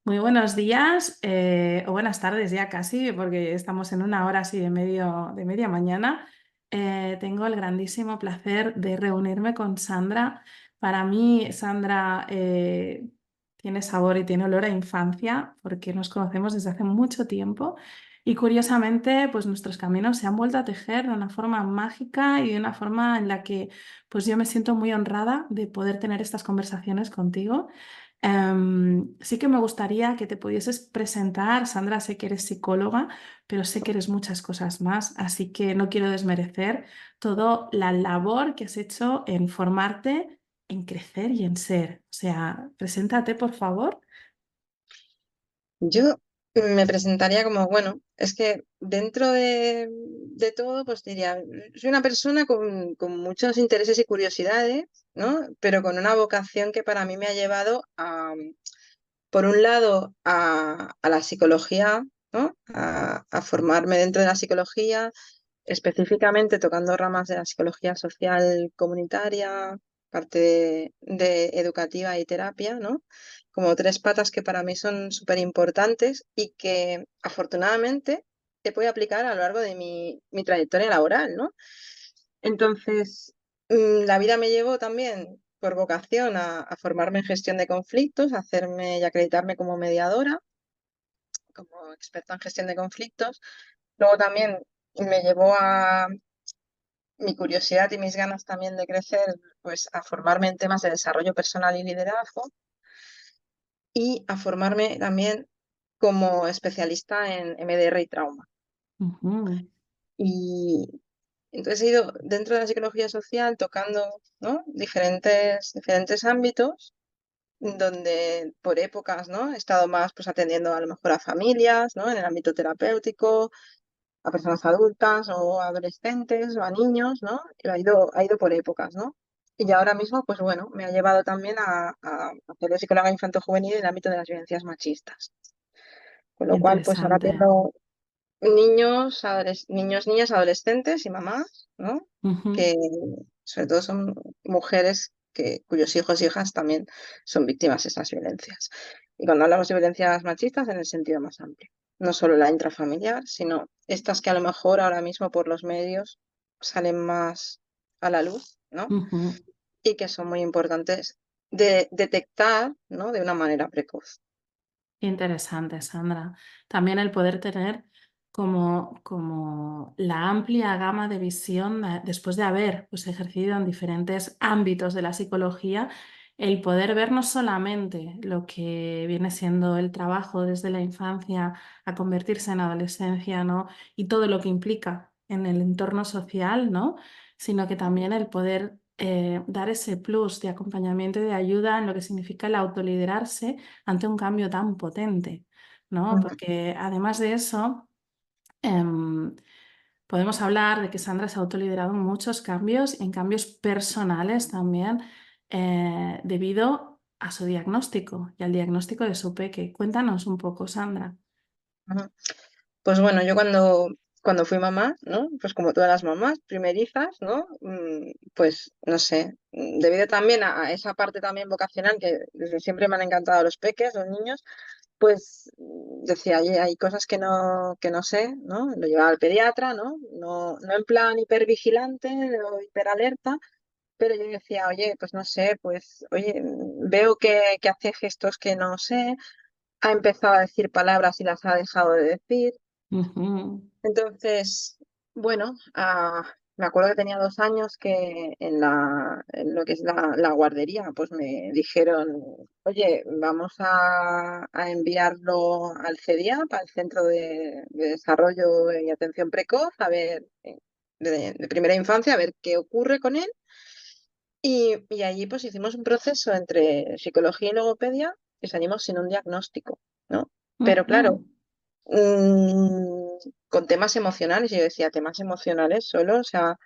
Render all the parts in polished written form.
Muy buenos días o buenas tardes ya casi, porque estamos en una hora así de media mañana. Tengo el grandísimo placer de reunirme con Sandra. Para mí, Sandra tiene sabor y tiene olor a infancia, porque nos conocemos desde hace mucho tiempo y curiosamente, pues nuestros caminos se han vuelto a tejer de una forma mágica y de una forma en la que pues yo me siento muy honrada de poder tener estas conversaciones contigo. Sí que me gustaría que te pudieses presentar. Sandra, sé que eres psicóloga, pero sé que eres muchas cosas más, así que no quiero desmerecer toda la labor que has hecho en formarte, en crecer y en ser. O sea, preséntate, por favor. Yo me presentaría como, bueno, es que dentro de todo, pues diría, soy una persona con muchos intereses y curiosidades, ¿no? Pero con una vocación que para mí me ha llevado a, por un lado, a la psicología, ¿no? A formarme dentro de la psicología, específicamente tocando ramas de la psicología social comunitaria, parte de educativa y terapia, ¿no? Como tres patas que para mí son súper importantes y que afortunadamente he podido aplicar a lo largo de mi trayectoria laboral, ¿no? Entonces, la vida me llevó también por vocación a formarme en gestión de conflictos, a hacerme y acreditarme como mediadora, como experta en gestión de conflictos. Luego también me llevó a mi curiosidad y mis ganas también de crecer, pues a formarme en temas de desarrollo personal y liderazgo y a formarme también como especialista en MDR y trauma. Ujú. Y entonces he ido dentro de la psicología social tocando, ¿no? diferentes ámbitos donde por épocas, ¿no? He estado más pues atendiendo a lo mejor a familias, ¿no? En el ámbito terapéutico, a personas adultas o adolescentes o a niños, ¿no? Y ha ido por épocas, ¿no? Y ahora mismo, pues bueno, me ha llevado también a hacer de psicóloga infanto-juvenil en el ámbito de las violencias machistas. Con lo cual, pues ahora Interesante. tengo niños, niñas, adolescentes y mamás, ¿no? Ujú. Que sobre todo son mujeres cuyos hijos e hijas también son víctimas de esas violencias. Y cuando hablamos de violencias machistas, en el sentido más amplio, no solo la intrafamiliar, sino estas que a lo mejor ahora mismo por los medios salen más a la luz, ¿no? Ujú. Y que son muy importantes de detectar, ¿no? De una manera precoz. Interesante, Sandra. También el poder tener como la amplia gama de visión después de haber pues, ejercido en diferentes ámbitos de la psicología, el poder ver no solamente lo que viene siendo el trabajo desde la infancia a convertirse en adolescencia, ¿no? Y todo lo que implica en el entorno social, ¿no? Sino que también el poder dar ese plus de acompañamiento y de ayuda en lo que significa el autoliderarse ante un cambio tan potente, ¿no? Ujú. Porque además de eso, em, podemos hablar de que Sandra se ha autoliderado en muchos cambios, en cambios personales también, debido a su diagnóstico y al diagnóstico de su peque. Cuéntanos un poco, Sandra. Ujú. Pues bueno, yo cuando fui mamá, ¿no? Pues como todas las mamás primerizas, ¿no? Pues no sé, debido también a esa parte también vocacional que desde siempre me han encantado los peques, los niños, pues decía, oye, hay cosas que no sé, ¿no? Lo llevaba al pediatra, ¿no? No en plan hipervigilante o hiperalerta, pero yo decía, oye, pues no sé, pues, oye, veo que hace gestos que no sé, ha empezado a decir palabras y las ha dejado de decir. Ujú. Entonces, bueno, me acuerdo que tenía 2 años que en lo que es la guardería, pues me dijeron, oye, vamos a enviarlo al CEDIAP, al Centro de Desarrollo y Atención Precoz, a ver, de primera infancia, a ver qué ocurre con él. Y allí pues hicimos un proceso entre psicología y logopedia y salimos sin un diagnóstico, ¿no? Pero claro, Ujú. con temas emocionales. Y yo decía, temas emocionales solo. O sea,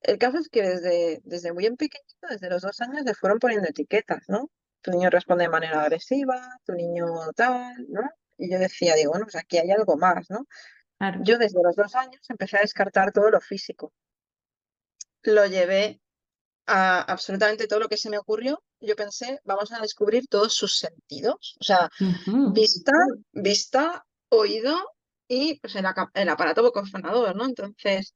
el caso es que desde muy en pequeñito, desde los 2 años, le fueron poniendo etiquetas, ¿no? Tu niño responde de manera agresiva, tu niño tal, ¿no? Y yo decía, digo, bueno, pues aquí hay algo más, ¿no? claro. Yo desde los 2 años empecé a descartar todo lo físico. Lo llevé a absolutamente todo lo que se me ocurrió. Yo pensé, vamos a descubrir todos sus sentidos. O sea, Ujú. vista, oído y pues el aparato vocofonador, ¿no? Entonces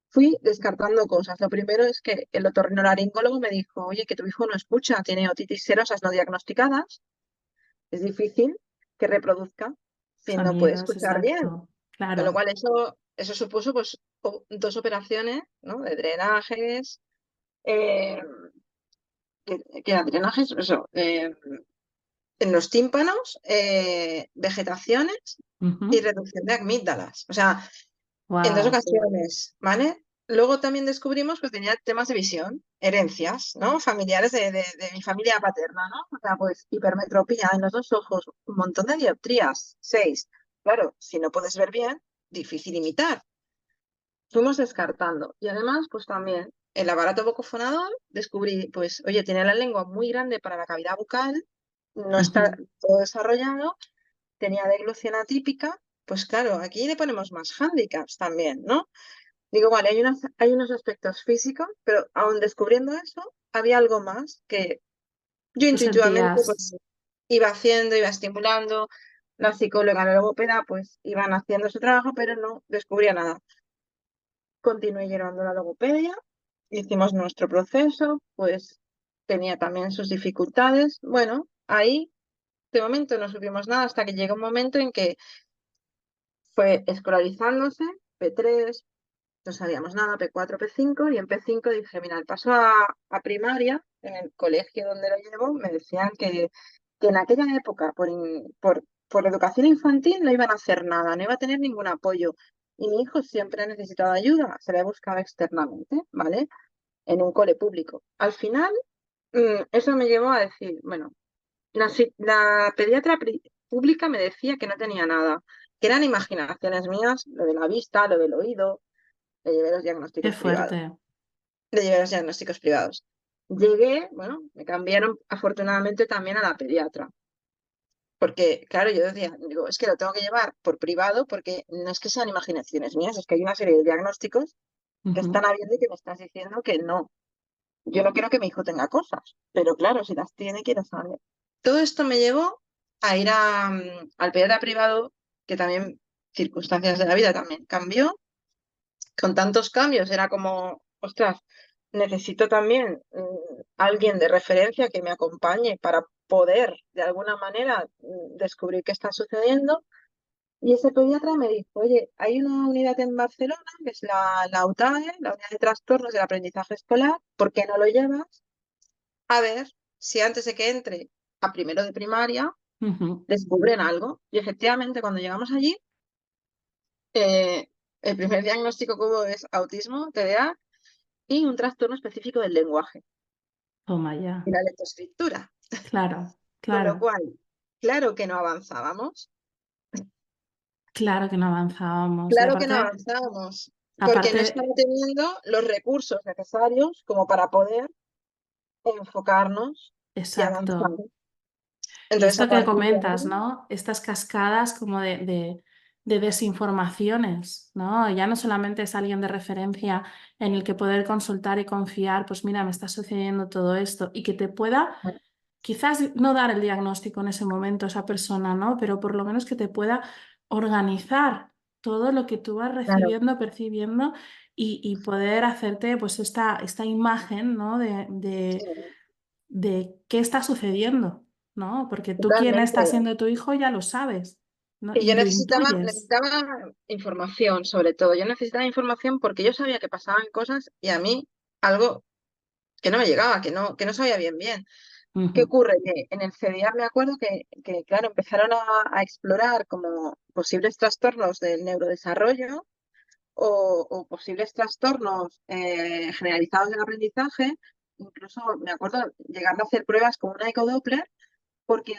fui descartando cosas. Lo primero es que el otorrinolaringólogo me dijo, oye, que tu hijo no escucha, tiene otitis serosas no diagnosticadas, es difícil que reproduzca si no puede Sonidos, escuchar bien. exacto. Con lo Claro. cual eso supuso pues 2 operaciones, ¿no? De drenajes, eh, que eran drenajes, eso, en los tímpanos, vegetaciones y reducción de amígdalas. O sea, en dos Wow. ocasiones, ¿vale? Luego también descubrimos que tenía temas de visión, herencias, ¿no? Familiares de mi familia paterna, ¿no? O sea, pues hipermetropía en los 2 ojos, un montón de dioptrías, 6. Claro, si no puedes ver bien, difícil imitar. Fuimos descartando. Y además, pues también el aparato vocofonador, descubrí, pues, oye, tiene la lengua muy grande para la cavidad bucal, no está todo desarrollado, tenía deglución atípica, pues claro, aquí le ponemos más hándicaps también, ¿no? Digo, vale, hay unos aspectos físicos, pero aún descubriendo eso, había algo más que yo Tú intuitivamente sentías, pues iba haciendo, iba estimulando, la psicóloga, la logopeda, pues iban haciendo su trabajo, pero no descubría nada. Continué llevando la logopedia, hicimos nuestro proceso, pues tenía también sus dificultades. Bueno, ahí de momento no supimos nada hasta que llegó un momento en que fue escolarizándose, P3, no sabíamos nada, P4, P5, y en P5 dije, mira, el paso a primaria, en el colegio donde lo llevo, me decían que en aquella época, por educación infantil, no iban a hacer nada, no iba a tener ningún apoyo. Y mi hijo siempre ha necesitado ayuda, se la he buscado externamente, ¿vale? En un cole público. Al final, eso me llevó a decir, bueno, la pediatra pública me decía que no tenía nada, que eran imaginaciones mías, lo de la vista, lo del oído, le llevé los qué diagnósticos privados. fuerte. Le llevé los diagnósticos privados. Llegué, bueno, me cambiaron afortunadamente también a la pediatra. Porque, claro, yo decía, digo, es que lo tengo que llevar por privado porque no es que sean imaginaciones mías, es que hay una serie de diagnósticos que están Ujú. habiendo y que me estás diciendo que no. Yo no quiero que mi hijo tenga cosas, pero claro, si las tiene, quiero saber. Todo esto me llevó a ir al pediatra privado, que también, circunstancias de la vida también cambió. Con tantos cambios, era como, ostras, necesito también alguien de referencia que me acompañe para poder, de alguna manera, descubrir qué está sucediendo. Y ese pediatra me dijo, oye, hay una unidad en Barcelona, que es la UTAE, la Unidad de Trastornos del Aprendizaje Escolar, ¿por qué no lo llevas? A ver si antes de que entre a primero de primaria Ujú. descubren algo. Y efectivamente, cuando llegamos allí, eh, el primer diagnóstico que hubo es autismo, TDA, y un trastorno específico del lenguaje Toma y ya. la lectoescritura. Claro, Con lo claro, cual, claro que no avanzábamos, claro que no avanzábamos. Y claro que no avanzábamos, porque no estaba aparte, teniendo los recursos necesarios como para poder enfocarnos y avanzar. exacto. Y Entonces, a esto que partir de comentas, ahí, ¿no? Estas cascadas como de desinformaciones, ¿no? Ya no solamente es alguien de referencia en el que poder consultar y confiar, pues mira, me está sucediendo todo esto y que te pueda quizás no dar el diagnóstico en ese momento a esa persona, ¿no? Pero por lo menos que te pueda organizar todo lo que tú vas claro, recibiendo, percibiendo y poder hacerte pues esta imagen, ¿no? sí, De qué está sucediendo, ¿no? Porque tú quién totalmente. está siendo tu hijo ya lo sabes, ¿no? Y Y yo lo necesitaba, intuyes. necesitaba información, sobre todo. Yo necesitaba información porque yo sabía que pasaban cosas y a mí algo que no me llegaba, que no sabía bien bien. ¿Qué Ujú. ocurre? Que en el CDIAR me acuerdo que, claro, empezaron a explorar como posibles trastornos del neurodesarrollo o posibles trastornos generalizados del aprendizaje. Incluso me acuerdo llegando a hacer pruebas con una ecodoppler porque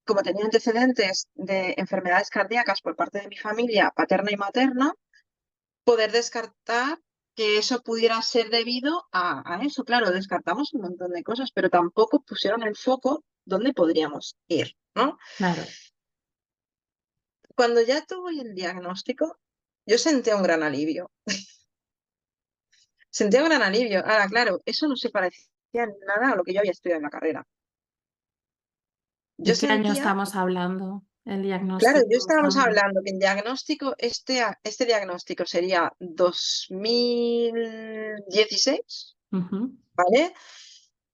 como tenía antecedentes de enfermedades cardíacas por parte de mi familia paterna y materna, poder descartar que eso pudiera ser debido a eso. Claro, descartamos un montón de cosas, pero tampoco pusieron el foco donde podríamos ir, ¿no? Claro. Cuando ya tuve el diagnóstico, yo sentía un gran alivio. Sentía un gran alivio. Ahora, claro, eso no se parecía en nada a lo que yo había estudiado en la carrera. Yo ¿De qué año sentía, estamos hablando? El claro, yo diagnóstico, estábamos Sandra. hablando que el diagnóstico, este diagnóstico sería 2016, Ujú. ¿vale?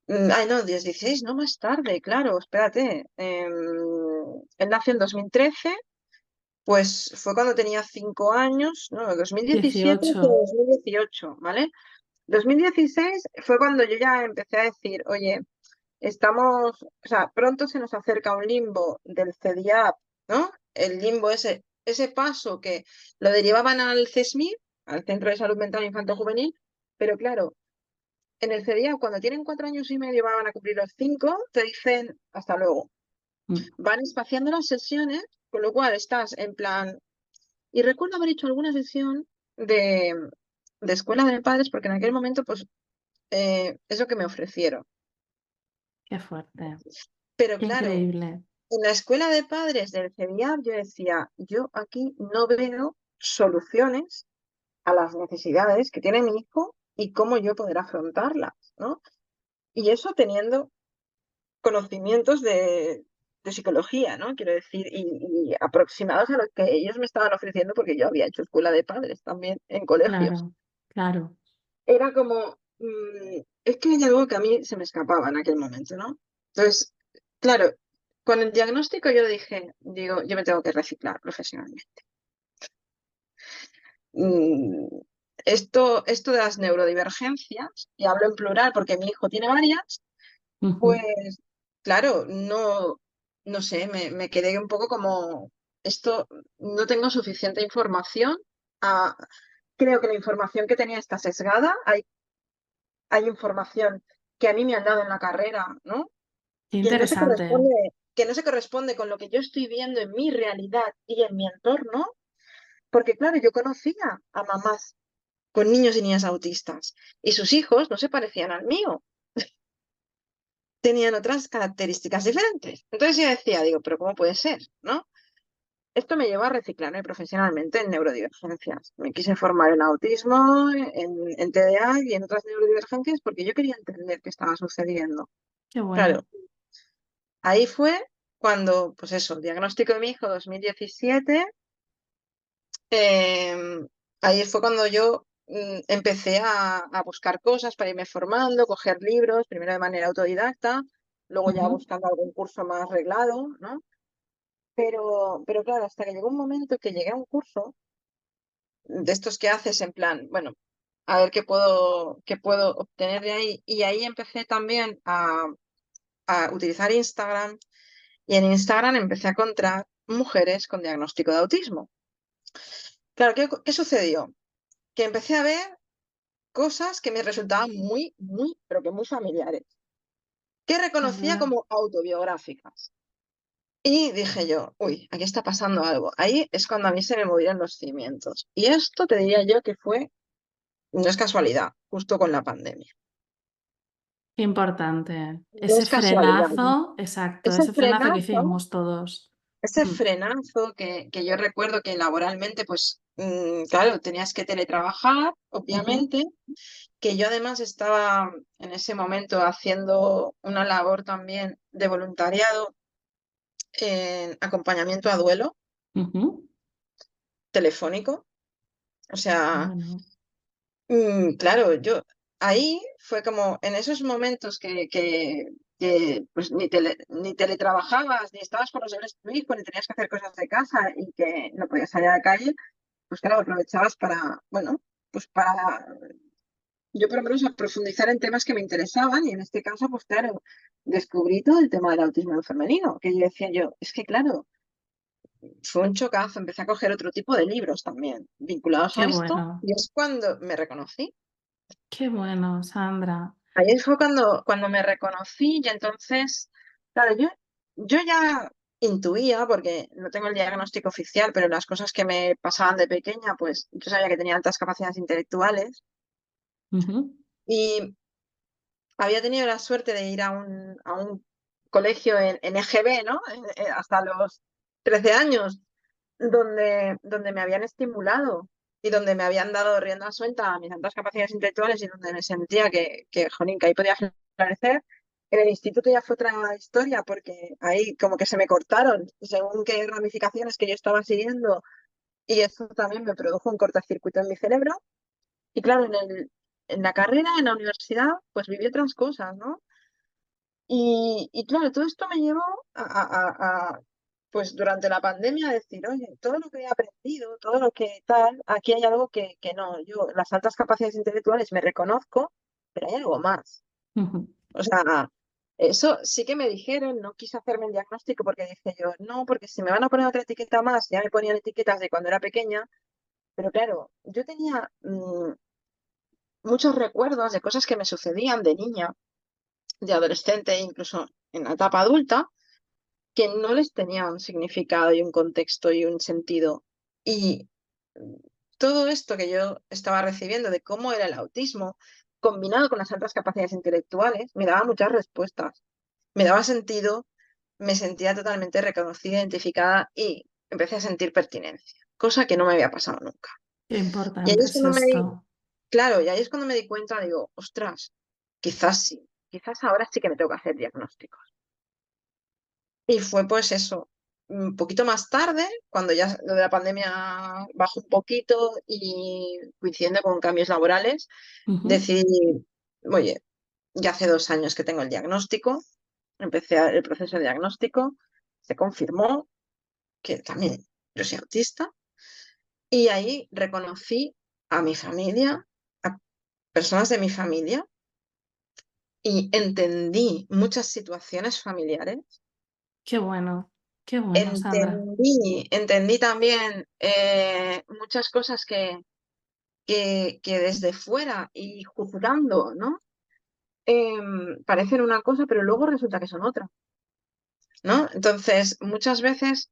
Ay, no, 16, no más tarde, claro, espérate. Él nació en 2013, pues fue cuando tenía 5 años, no, 2017 o 18. 2018, ¿vale? 2016 fue cuando yo ya empecé a decir, oye, estamos, o sea, pronto se nos acerca un limbo del CEDIAP, ¿no? El limbo ese paso que lo derivaban al CESMI, al Centro de Salud Mental Infanto Juvenil, pero claro, en el CEDIAP cuando tienen 4 años y medio van a cumplir los 5, te dicen hasta luego. Mm. Van espaciando las sesiones, con lo cual estás en plan, y recuerdo haber hecho alguna sesión de, de escuela de padres, porque en aquel momento, pues, es lo que me ofrecieron. Qué fuerte. Pero Qué claro, increíble. en la escuela de padres del CEDIAP yo decía, yo aquí no veo soluciones a las necesidades que tiene mi hijo y cómo yo poder afrontarlas, ¿no? Y eso teniendo conocimientos de psicología, ¿no? Quiero decir, y aproximados a lo que ellos me estaban ofreciendo, porque yo había hecho escuela de padres también en colegios. Claro, claro. Era como, es que hay algo que a mí se me escapaba en aquel momento, ¿no? Entonces, claro, con el diagnóstico yo digo, yo me tengo que reciclar profesionalmente. Mm, esto de las neurodivergencias, y hablo en plural porque mi hijo tiene varias, Ujú. pues claro, no sé, me quedé un poco como, esto, no tengo suficiente información. ah, Creo que la información que tenía está sesgada. Hay información que a mí me han dado en la carrera, ¿no? Qué Que no se interesante. corresponde, que no se corresponde con lo que yo estoy viendo en mi realidad y en mi entorno, porque claro, yo conocía a mamás con niños y niñas autistas y sus hijos no se parecían al mío, tenían otras características diferentes. Entonces yo decía, digo, pero ¿cómo puede ser? ¿No? Esto me llevó a reciclarme profesionalmente en neurodivergencias. Me quise formar en autismo, en TDA y en otras neurodivergencias porque yo quería entender qué estaba sucediendo. Qué Claro, bueno. ahí fue cuando, pues eso, el diagnóstico de mi hijo 2017, eh, ahí fue cuando yo empecé a buscar cosas para irme formando, coger libros, primero de manera autodidacta, luego ya Ujú, buscando algún curso más reglado, ¿no? Pero claro, hasta que llegó un momento que llegué a un curso de estos que haces en plan, bueno, a ver qué puedo obtener de ahí. Y ahí empecé también a utilizar Instagram. Y en Instagram empecé a encontrar mujeres con diagnóstico de autismo. Claro, ¿qué sucedió? Que empecé a ver cosas que me resultaban muy, muy, pero que muy familiares, que qué reconocía bueno. como autobiográficas. Y dije yo, uy, aquí está pasando algo. Ahí es cuando a mí se me movieron los cimientos. Y esto te diría yo que no es casualidad, justo con la pandemia. Qué importante. No Ese es casualidad. frenazo, exacto, Ese ese frenazo que frenazo hicimos todos. Ese Mm, frenazo que yo recuerdo que laboralmente, pues, claro, tenías que teletrabajar, ujú, obviamente, que yo además estaba en ese momento haciendo una labor también de voluntariado en acompañamiento a duelo ujú. telefónico. O sea, Bueno, claro, yo ahí fue como en esos momentos que, pues ni teletrabajabas, ni estabas con los deberes de tu hijo, ni tenías que hacer cosas de casa y que no podías salir a la calle. Pues claro, aprovechabas para, bueno, pues para yo por lo menos a profundizar en temas que me interesaban y en este caso, pues claro, descubrí todo el tema del autismo femenino, que yo decía yo, es que claro, fue un chocazo, empecé a coger otro tipo de libros también vinculados a qué esto bueno, y es cuando me reconocí. qué bueno, Sandra. Ahí fue cuando me reconocí y entonces, claro, yo ya intuía, porque no tengo el diagnóstico oficial, pero las cosas que me pasaban de pequeña, pues yo sabía que tenía altas capacidades intelectuales. Ujú, Y había tenido la suerte de ir a un colegio en EGB, ¿no? Hasta los 13 años, donde me habían estimulado. y donde me habían dado rienda suelta a mis altas capacidades intelectuales y donde me sentía jolín, que ahí podía florecer. En el instituto ya fue otra historia porque ahí como que se me cortaron según qué ramificaciones que yo estaba siguiendo y eso también me produjo un cortocircuito en mi cerebro. Y claro, en la carrera, en la universidad, pues viví otras cosas, ¿no? Y claro, todo esto me llevó pues durante la pandemia, a decir, oye, todo lo que he aprendido, todo lo que tal, aquí hay algo que no, yo las altas capacidades intelectuales me reconozco, pero hay algo más. Ujú. O sea, eso sí que me dijeron, no quise hacerme el diagnóstico porque dije yo, no, porque si me van a poner otra etiqueta más, ya me ponían etiquetas de cuando era pequeña, pero claro, yo tenía muchos recuerdos de cosas que me sucedían de niña, de adolescente, incluso en la etapa adulta, que no les tenía un significado y un contexto y un sentido. Y todo esto que yo estaba recibiendo de cómo era el autismo, combinado con las altas capacidades intelectuales, me daba muchas respuestas, me daba sentido, me sentía totalmente reconocida, identificada y empecé a sentir pertinencia, cosa que no me había pasado nunca. Qué Y ahí importante es es cuando me di, esto. claro, y ahí es cuando me di cuenta, digo, ostras, quizás sí, quizás ahora sí que me tengo que hacer diagnóstico. Y fue pues eso, un poquito más tarde, cuando ya lo de la pandemia bajó un poquito y coincidiendo con cambios laborales, Ujú. decidí, oye, ya hace 2 años que tengo el diagnóstico, el proceso de diagnóstico, se confirmó que también yo soy autista y ahí reconocí a mi familia, a personas de mi familia y entendí muchas situaciones familiares. qué bueno, Sandra. Entendí también muchas cosas que desde fuera y juzgando, ¿no? Parecen una cosa, pero luego resulta que son otra, ¿no? Entonces, muchas veces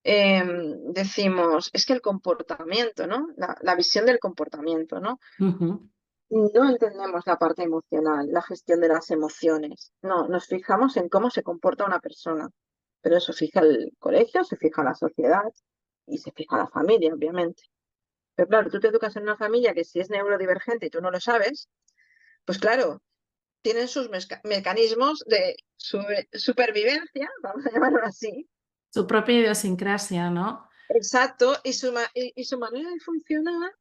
decimos, es que el comportamiento, ¿no? La visión del comportamiento, ¿no? Ujú. No entendemos la parte emocional, la gestión de las emociones. No, nos fijamos en cómo se comporta una persona. Pero eso fija el colegio, se fija la sociedad y se fija la familia, obviamente. Pero claro, tú te educas en una familia que si es neurodivergente y tú no lo sabes, pues claro, tienen sus mecanismos de supervivencia, vamos a llamarlo así. Su propia idiosincrasia, ¿no? Exacto, y su manera de funcionar,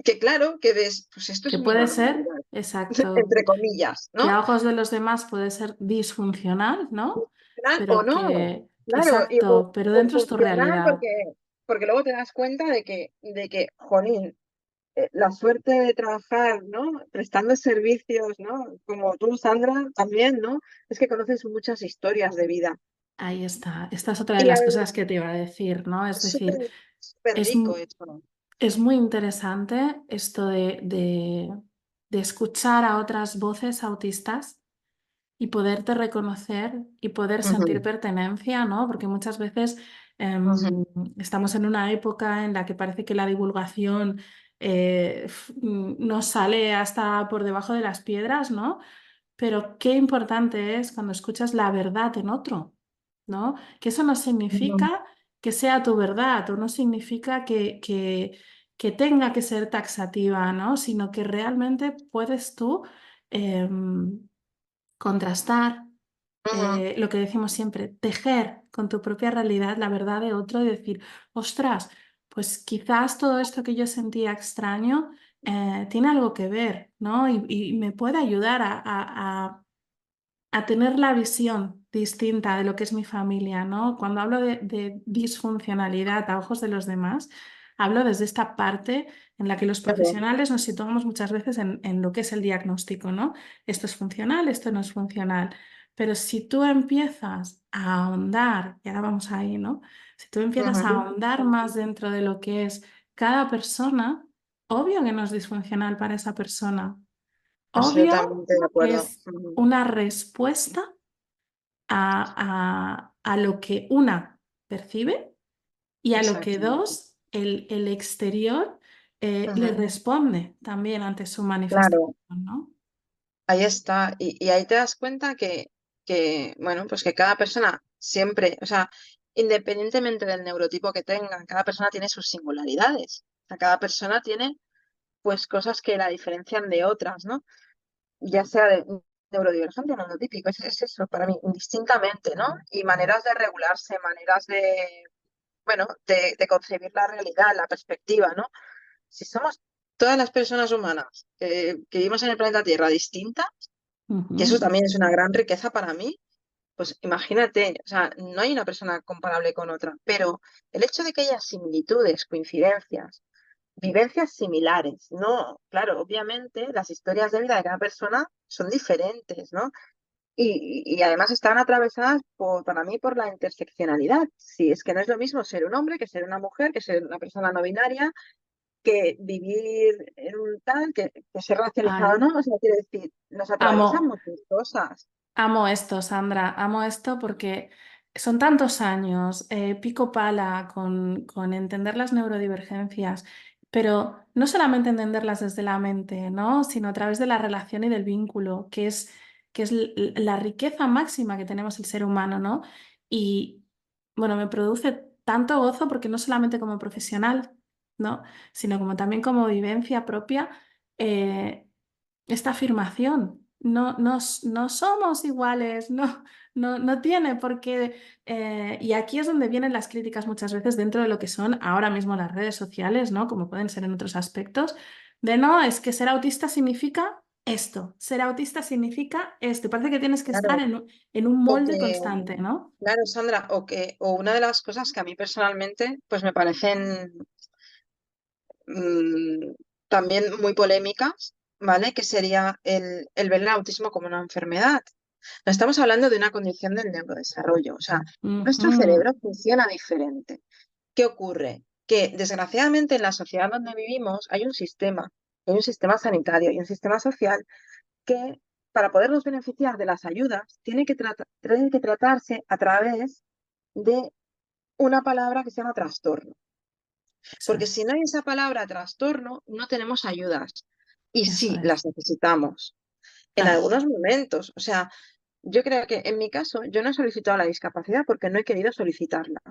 que claro, que ves, pues esto Que es mi puede ser, normalidad, exacto, entre comillas, que ¿no? a ojos de los demás puede ser disfuncional, ¿no? O Pero no, que, claro, exacto, pero o dentro es tu funcional realidad. porque luego te das cuenta de que, jolín, la suerte de trabajar, ¿no? Prestando servicios, ¿no? Como tú, Sandra, también, ¿no? Es que conoces muchas historias de vida. Ahí está. Esta es otra de Y la las verdad, cosas que te iba a decir, ¿no? Es es súper, decir, súper es, rico esto. es muy interesante esto de escuchar a otras voces autistas y poderte reconocer y poder sentir Ujú, pertenencia, ¿no? Porque muchas veces ujú, estamos en una época en la que parece que la divulgación nos sale hasta por debajo de las piedras, ¿no? Pero qué importante es cuando escuchas la verdad en otro, ¿no? Que eso no ujú, significa que sea tu verdad o no significa que tenga que ser taxativa, ¿no? Sino que realmente puedes tú em, contrastar ujú. lo que decimos siempre, tejer con tu propia realidad la verdad de otro y decir, ostras, pues quizás todo esto que yo sentía extraño tiene algo que ver, ¿no? Y me puede ayudar a tener la visión distinta de lo que es mi familia, ¿no? Cuando hablo de disfuncionalidad a ojos de los demás, hablo desde esta parte en la que los Claro. profesionales nos situamos muchas veces en lo que es el diagnóstico, ¿no? Esto es funcional, esto no es funcional. Pero si tú empiezas a ahondar, y ahora vamos ahí, ¿no? Si tú empiezas a Ujú. ahondar más dentro de lo que es cada persona, obvio que no es disfuncional para esa persona. Obvio Absolutamente de que acuerdo. es Ujú. una respuesta a lo que una percibe y a lo que Exacto. dos, el exterior le Ujú. responde también ante su manifestación, Claro. ¿no? Ahí está. Y ahí te das cuenta bueno, pues que cada persona siempre, o sea, independientemente del neurotipo que tengan, cada persona tiene sus singularidades. O sea, cada persona tiene pues cosas que la diferencian de otras, ¿no? Ya sea de neurodivergente o neurotípico, es eso para mí, indistintamente, ¿no? Y maneras de regularse, maneras de, bueno, de concebir la realidad, la perspectiva, ¿no? Si somos todas las personas humanas que vivimos en el planeta Tierra distintas, que eso Ujú. también es una gran riqueza para mí, pues imagínate, o sea, no hay una persona comparable con otra, pero el hecho de que haya similitudes, coincidencias, vivencias similares, no, claro, obviamente las historias de vida de cada persona son diferentes, ¿no? Y además están atravesadas para mí por la interseccionalidad. Sí, es que no es lo mismo ser un hombre que ser una mujer, que ser una persona no binaria, que vivir en un tal, que ser racializado, Ay, ¿no? O sea, quiero decir, nos atraviesan amo. muchas cosas. Amo esto, Sandra, amo esto porque son tantos años, pico pala con entender las neurodivergencias, pero no solamente entenderlas desde la mente, ¿no? Sino a través de la relación y del vínculo, que es la riqueza máxima que tenemos el ser humano, ¿no? Y bueno, me produce tanto gozo porque no solamente como profesional, ¿no? Sino como también como vivencia propia. eh, Esta afirmación. No somos iguales, no tiene por qué. Y aquí es donde vienen las críticas muchas veces dentro de lo que son ahora mismo las redes sociales, ¿no? Como pueden ser en otros aspectos, de no, es que ser autista significa esto, ser autista significa esto. Y parece que tienes que estar Claro, en un o molde que, constante, ¿no? claro, Sandra, o una de las cosas que a mí personalmente, pues me parecen mm, también muy polémicas, ¿vale? Que sería el ver el autismo como una enfermedad. No estamos hablando de una condición del neurodesarrollo, o sea, nuestro Ujú. cerebro funciona diferente. ¿Qué ocurre? Que desgraciadamente en la sociedad donde vivimos hay un sistema sanitario y un sistema social que para podernos beneficiar de las ayudas tiene que tratarse a través de una palabra que se llama trastorno. Eso Porque si es, no hay esa palabra trastorno, no tenemos ayudas. Y eso sí, las es, necesitamos en claro. algunos momentos. O sea, yo creo que en mi caso yo no he solicitado la discapacidad porque no he querido solicitarla.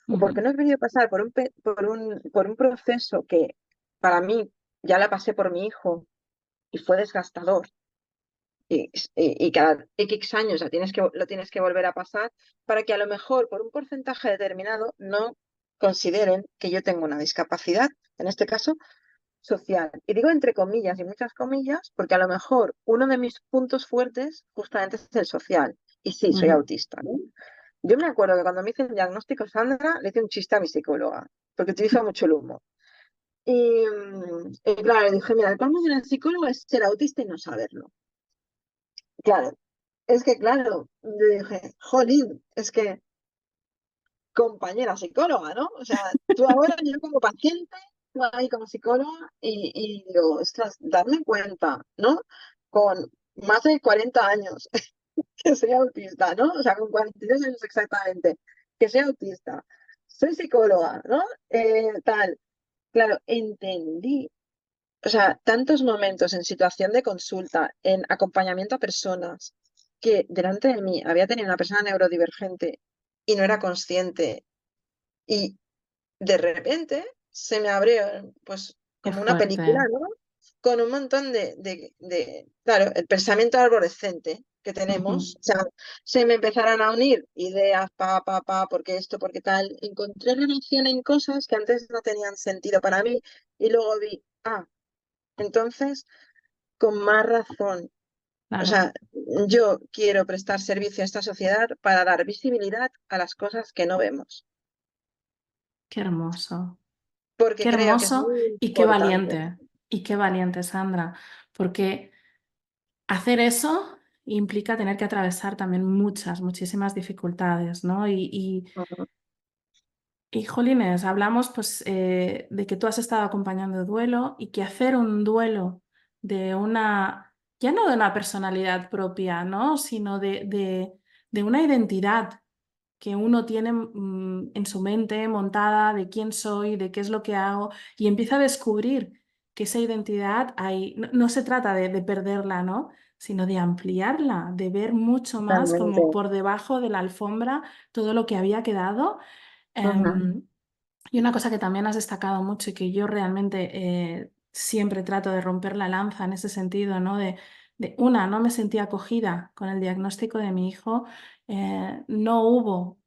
O porque Ujú. no he querido pasar por un proceso que para mí ya la pasé por mi hijo y fue desgastador. Y cada X años lo tienes que volver a pasar para que a lo mejor por un porcentaje determinado no consideren que yo tengo una discapacidad, en este caso social. Y digo entre comillas y muchas comillas porque a lo mejor uno de mis puntos fuertes justamente es el social. Y sí, soy Ujú. autista, ¿no? Yo me acuerdo que cuando me hice el diagnóstico, Sandra, le hice un chiste a mi psicóloga, porque utiliza mucho el humor. Y claro, le dije, mira, el colmo de una psicóloga es ser autista y no saberlo. Claro, es que claro, yo dije, jolín, es que compañera psicóloga, ¿no? O sea, tú ahora, yo como paciente, tú ahí como psicóloga, y digo, ostras, darme cuenta, ¿no? Con más de 40 años que soy autista, ¿no? O sea, con 42 años exactamente, que soy autista, soy psicóloga, ¿no? Tal, claro, entendí. O sea, tantos momentos en situación de consulta, en acompañamiento a personas, que delante de mí había tenido una persona neurodivergente y no era consciente, y de repente se me abrió, pues, Qué como una película, fuerte. ¿no? Con un montón claro, el pensamiento arborescente que Ujú. tenemos, o sea, se me empezaron a unir ideas, porque esto, porque tal, encontré relación en cosas que antes no tenían sentido para mí, y luego vi, entonces con más razón. O Claro, sea, yo quiero prestar servicio a esta sociedad para dar visibilidad a las cosas que no vemos, qué hermoso. porque Qué creo que es hermoso muy y qué importante. valiente. Y qué valiente, Sandra. Porque hacer eso implica tener que atravesar también muchísimas dificultades, ¿no? Ujú. Jolines, hablamos pues de que tú has estado acompañando el duelo y que hacer un duelo de ya no de una personalidad propia, ¿no? Sino de una identidad que uno tiene en su mente montada de quién soy, de qué es lo que hago, y empieza a descubrir que esa identidad hay, no se trata de perderla, ¿no? sino de ampliarla, de ver mucho más totalmente. como por debajo de la alfombra todo lo que había quedado. Ujú. Em, y una cosa que también has destacado mucho y que yo realmente siempre trato de romper la lanza en ese sentido, ¿no? No me sentía acogida con el diagnóstico de mi hijo. No hubo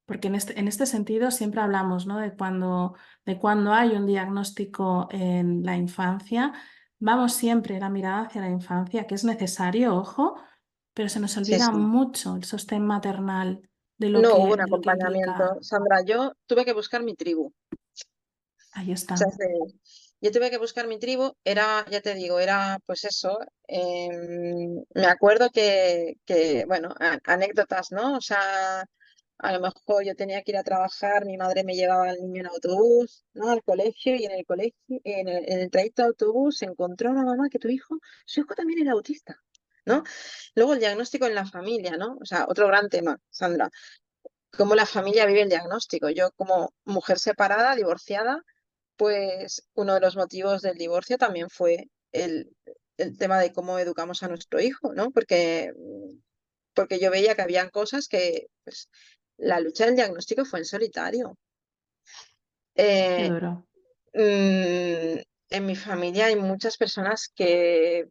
porque en este sentido siempre hablamos, ¿no? De cuando hay un diagnóstico en la infancia, vamos siempre la mirada hacia la infancia, que es necesario, ojo, pero se nos Sí, olvida sí. mucho el sostén maternal No hubo un de lo que acompañamiento. implica. Sandra, yo tuve que buscar mi tribu. Ahí O sea, está. yo tuve que buscar mi tribu, era, ya te digo, era pues eso. Me acuerdo bueno, anécdotas, ¿no? O sea, a lo mejor yo tenía que ir a trabajar, mi madre me llevaba al niño en autobús, ¿no? Al colegio y en el colegio, en el trayecto de autobús se encontró una mamá que su hijo también era autista, ¿no? Luego el diagnóstico en la familia, ¿no? O sea, otro gran tema, Sandra, cómo la familia vive el diagnóstico. Yo como mujer separada, divorciada, pues uno de los motivos del divorcio también fue el tema de cómo educamos a nuestro hijo, ¿no? Porque yo veía que habían cosas que, pues, la lucha del diagnóstico fue en solitario. Qué Eh, duro. en mi familia hay muchas personas que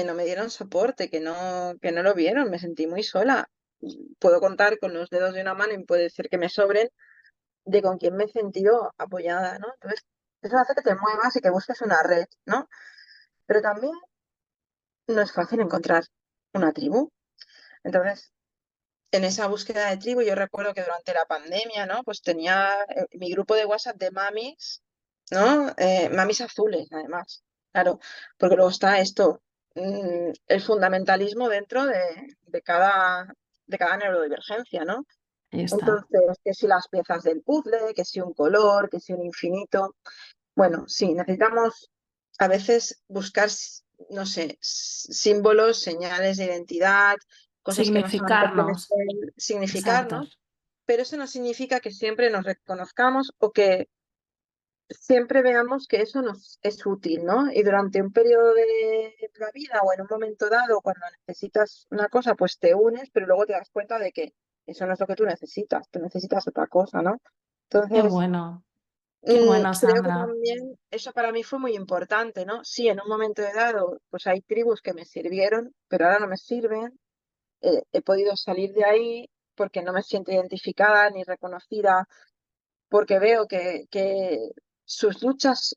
no me dieron soporte, que no lo vieron, me sentí muy sola. Puedo contar con los dedos de una mano y puede ser que me sobren de con quién me he sentido apoyada, ¿no? Entonces, eso hace que te muevas y que busques una red, ¿no? Pero también no es fácil encontrar una tribu. Entonces, en esa búsqueda de tribu, yo recuerdo que durante la pandemia, ¿no? Pues tenía mi grupo de WhatsApp de mamis, ¿no? Mamis azules, además. Claro, porque luego está esto, el fundamentalismo dentro de cada neurodivergencia, ¿no? Ahí está. Entonces, que si las piezas del puzzle, que si un color, que si un infinito. Bueno, sí, necesitamos a veces buscar, no sé, símbolos, señales de identidad, cosas que no solamente pueden Significarnos. Exacto. significarnos, pero eso no significa que siempre nos reconozcamos o que siempre veamos que eso nos es útil, ¿no? Y durante un periodo de la vida o en un momento dado, cuando necesitas una cosa, pues te unes, pero luego te das cuenta de que eso no es lo que tú necesitas otra cosa, ¿no? Qué Entonces, bueno. Qué bueno, creo que Sandra. también eso para mí fue muy importante, ¿no? Sí, en un momento dado, pues hay tribus que me sirvieron, pero ahora no me sirven. He podido salir de ahí porque no me siento identificada ni reconocida, porque veo que sus luchas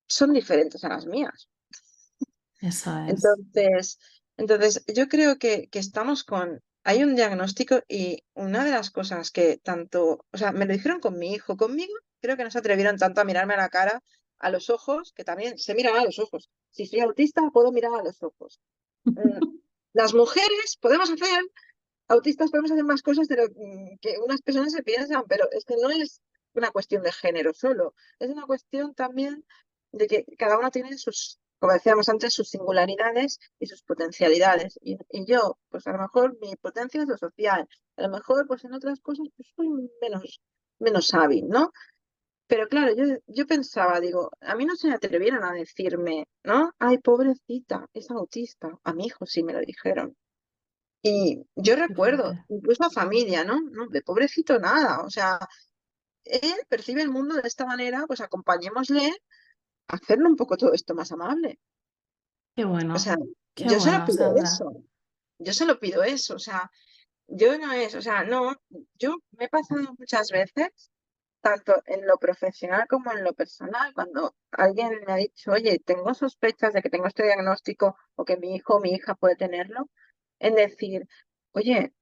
son diferentes a las mías. Eso es. Entonces, entonces yo creo que estamos hay un diagnóstico y una de las cosas que tanto, o sea, me lo dijeron con mi hijo, conmigo, creo que no se atrevieron tanto a mirarme a la cara, a los ojos, que también se miran a los ojos. Si soy autista, puedo mirar a los ojos. Mm, Las mujeres podemos hacer, autistas podemos hacer más cosas de lo que unas personas se piensan, pero es que no es una cuestión de género solo, es una cuestión también de que cada uno tiene sus, como decíamos antes, sus singularidades y sus potencialidades. Y yo, pues a lo mejor mi potencia es lo social, a lo mejor pues en otras cosas pues soy menos hábil, ¿no? Pero claro, yo pensaba, digo, a mí no se me atrevieron a decirme, ¿no? Ay, pobrecita, es autista. A mi hijo sí me lo dijeron. Y yo Qué recuerdo, fuerte. incluso a familia, ¿no? No, de pobrecito nada. O sea, él percibe el mundo de esta manera, pues acompañémosle a hacerlo un poco todo esto más amable. Qué O sea, bueno. Qué yo solo bueno, pido Sandra. eso. Yo solo pido eso. O sea, yo no es, o sea, no, yo me he pasado muchas veces, tanto en lo profesional como en lo personal, cuando alguien me ha dicho, oye, tengo sospechas de que tengo este diagnóstico o que mi hijo o mi hija puede tenerlo, en decir, oye,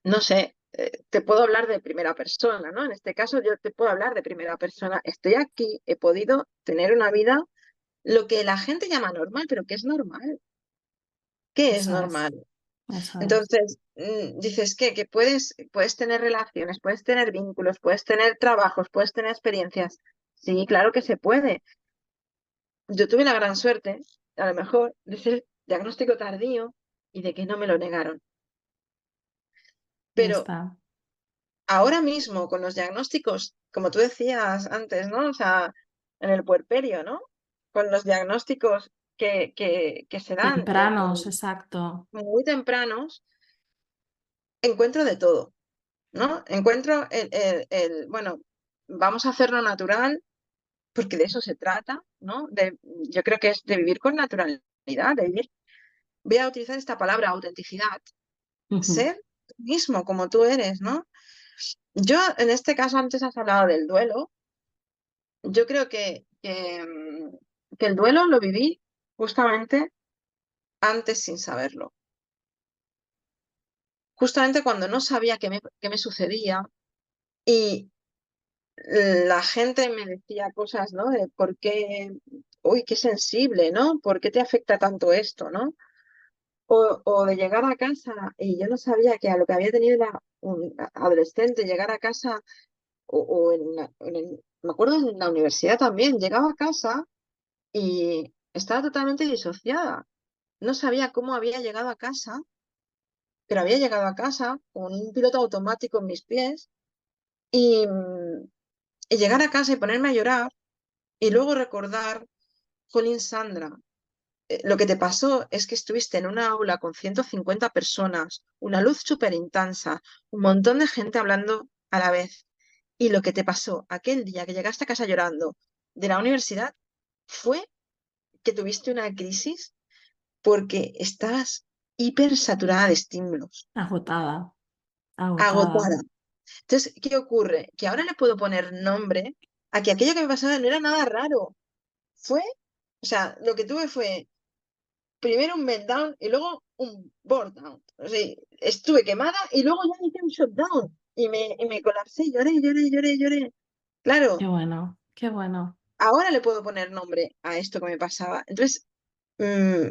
no sé, te puedo hablar de primera persona, ¿no? En este caso yo te puedo hablar de primera persona. Estoy aquí, he podido tener una vida, lo que la gente llama normal, pero ¿qué es normal? ¿Qué es Eso es. normal? Eso es. Entonces, dices que puedes tener relaciones, puedes tener vínculos, puedes tener trabajos, puedes tener experiencias. Sí, claro que se puede. Yo tuve la gran suerte, a lo mejor, de ser diagnóstico tardío y de que no me lo negaron. Ahí Pero está. ahora mismo, con los diagnósticos, como tú decías antes, ¿no? O sea, en el puerperio, ¿no? con los diagnósticos que se dan Tempranos, exacto. muy tempranos, encuentro de todo, ¿no? Encuentro bueno, vamos a hacerlo natural, porque de eso se trata, ¿no? Yo creo que es de vivir con naturalidad, de vivir, voy a utilizar esta palabra, autenticidad, Ujú. ser tú mismo como tú eres, ¿no? Yo, en este caso, antes has hablado del duelo, yo creo que el duelo lo viví justamente antes sin saberlo. Justamente cuando no sabía qué me sucedía y la gente me decía cosas, ¿no? De por qué, uy, qué sensible, ¿no? ¿Por qué te afecta tanto esto, ¿no? O de llegar a casa y yo no sabía que a lo que había tenido era un adolescente, llegar a casa o me acuerdo en la universidad también, llegaba a casa y estaba totalmente disociada. No sabía cómo había llegado a casa, pero había llegado a casa con un piloto automático en mis pies y, y llegar a casa y ponerme a llorar y luego recordar, Jolín, Sandra, lo que te pasó es que estuviste en una aula con 150 personas, una luz súper intensa, un montón de gente hablando a la vez. Y lo que te pasó aquel día que llegaste a casa llorando de la universidad fue que tuviste una crisis porque estabas hiper saturada de estímulos, Agotada, agotada. agotada. Entonces, ¿qué ocurre? Que ahora le puedo poner nombre a que aquello que me pasaba no era nada raro. Fue, o sea, lo que tuve fue primero un meltdown y luego un burnout. O sea, estuve quemada y luego ya hice un shutdown y me colapsé, lloré. Qué Claro, bueno, qué bueno. ahora le puedo poner nombre a esto que me pasaba. Entonces, mm,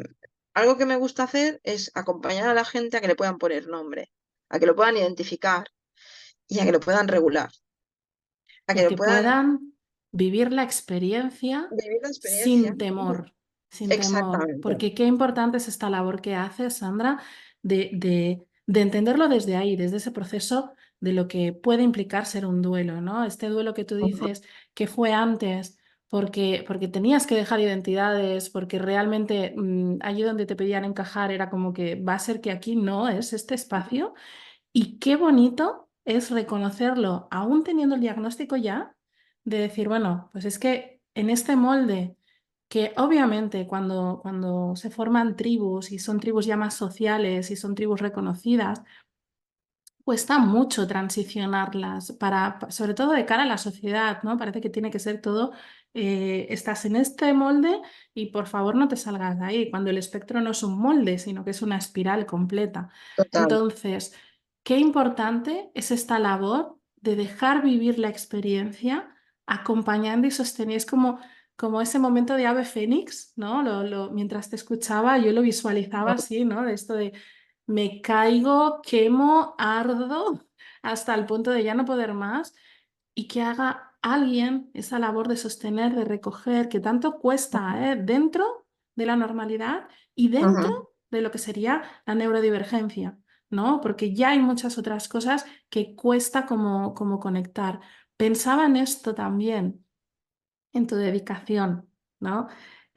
algo que me gusta hacer es acompañar a la gente a que le puedan poner nombre, a que lo puedan identificar y a que lo puedan regular, a Y que a lo que puedan puedan vivir la experiencia vivir la experiencia. sin temor, Exactamente. porque qué importante es esta labor que hace Sandra de entenderlo desde ahí, desde ese proceso de lo que puede implicar ser un duelo, ¿no? Este duelo que tú Ujú. dices que fue antes. Porque tenías que dejar identidades, porque realmente allí donde te pedían encajar era como que va a ser que aquí no es este espacio. Y qué bonito es reconocerlo, aún teniendo el diagnóstico ya, de decir, bueno, pues es que en este molde, que obviamente cuando se forman tribus y son tribus ya más sociales y son tribus reconocidas, cuesta mucho transicionarlas, sobre todo de cara a la sociedad, ¿no? Parece que tiene que ser todo, estás en este molde y por favor no te salgas de ahí, cuando el espectro no es un molde, sino que es una espiral completa. Total, Entonces, qué importante es esta labor de dejar vivir la experiencia, acompañando y sosteniendo. Es como ese momento de ave fénix, ¿no? Mientras te escuchaba, yo lo visualizaba así, ¿no? De esto de me caigo, quemo, ardo hasta el punto de ya no poder más y que haga alguien esa labor de sostener, de recoger, que tanto cuesta, dentro de la normalidad y dentro ujú, de lo que sería la neurodivergencia, ¿no? Porque ya hay muchas otras cosas que cuesta como conectar. Pensaba en esto también en tu dedicación, ¿no?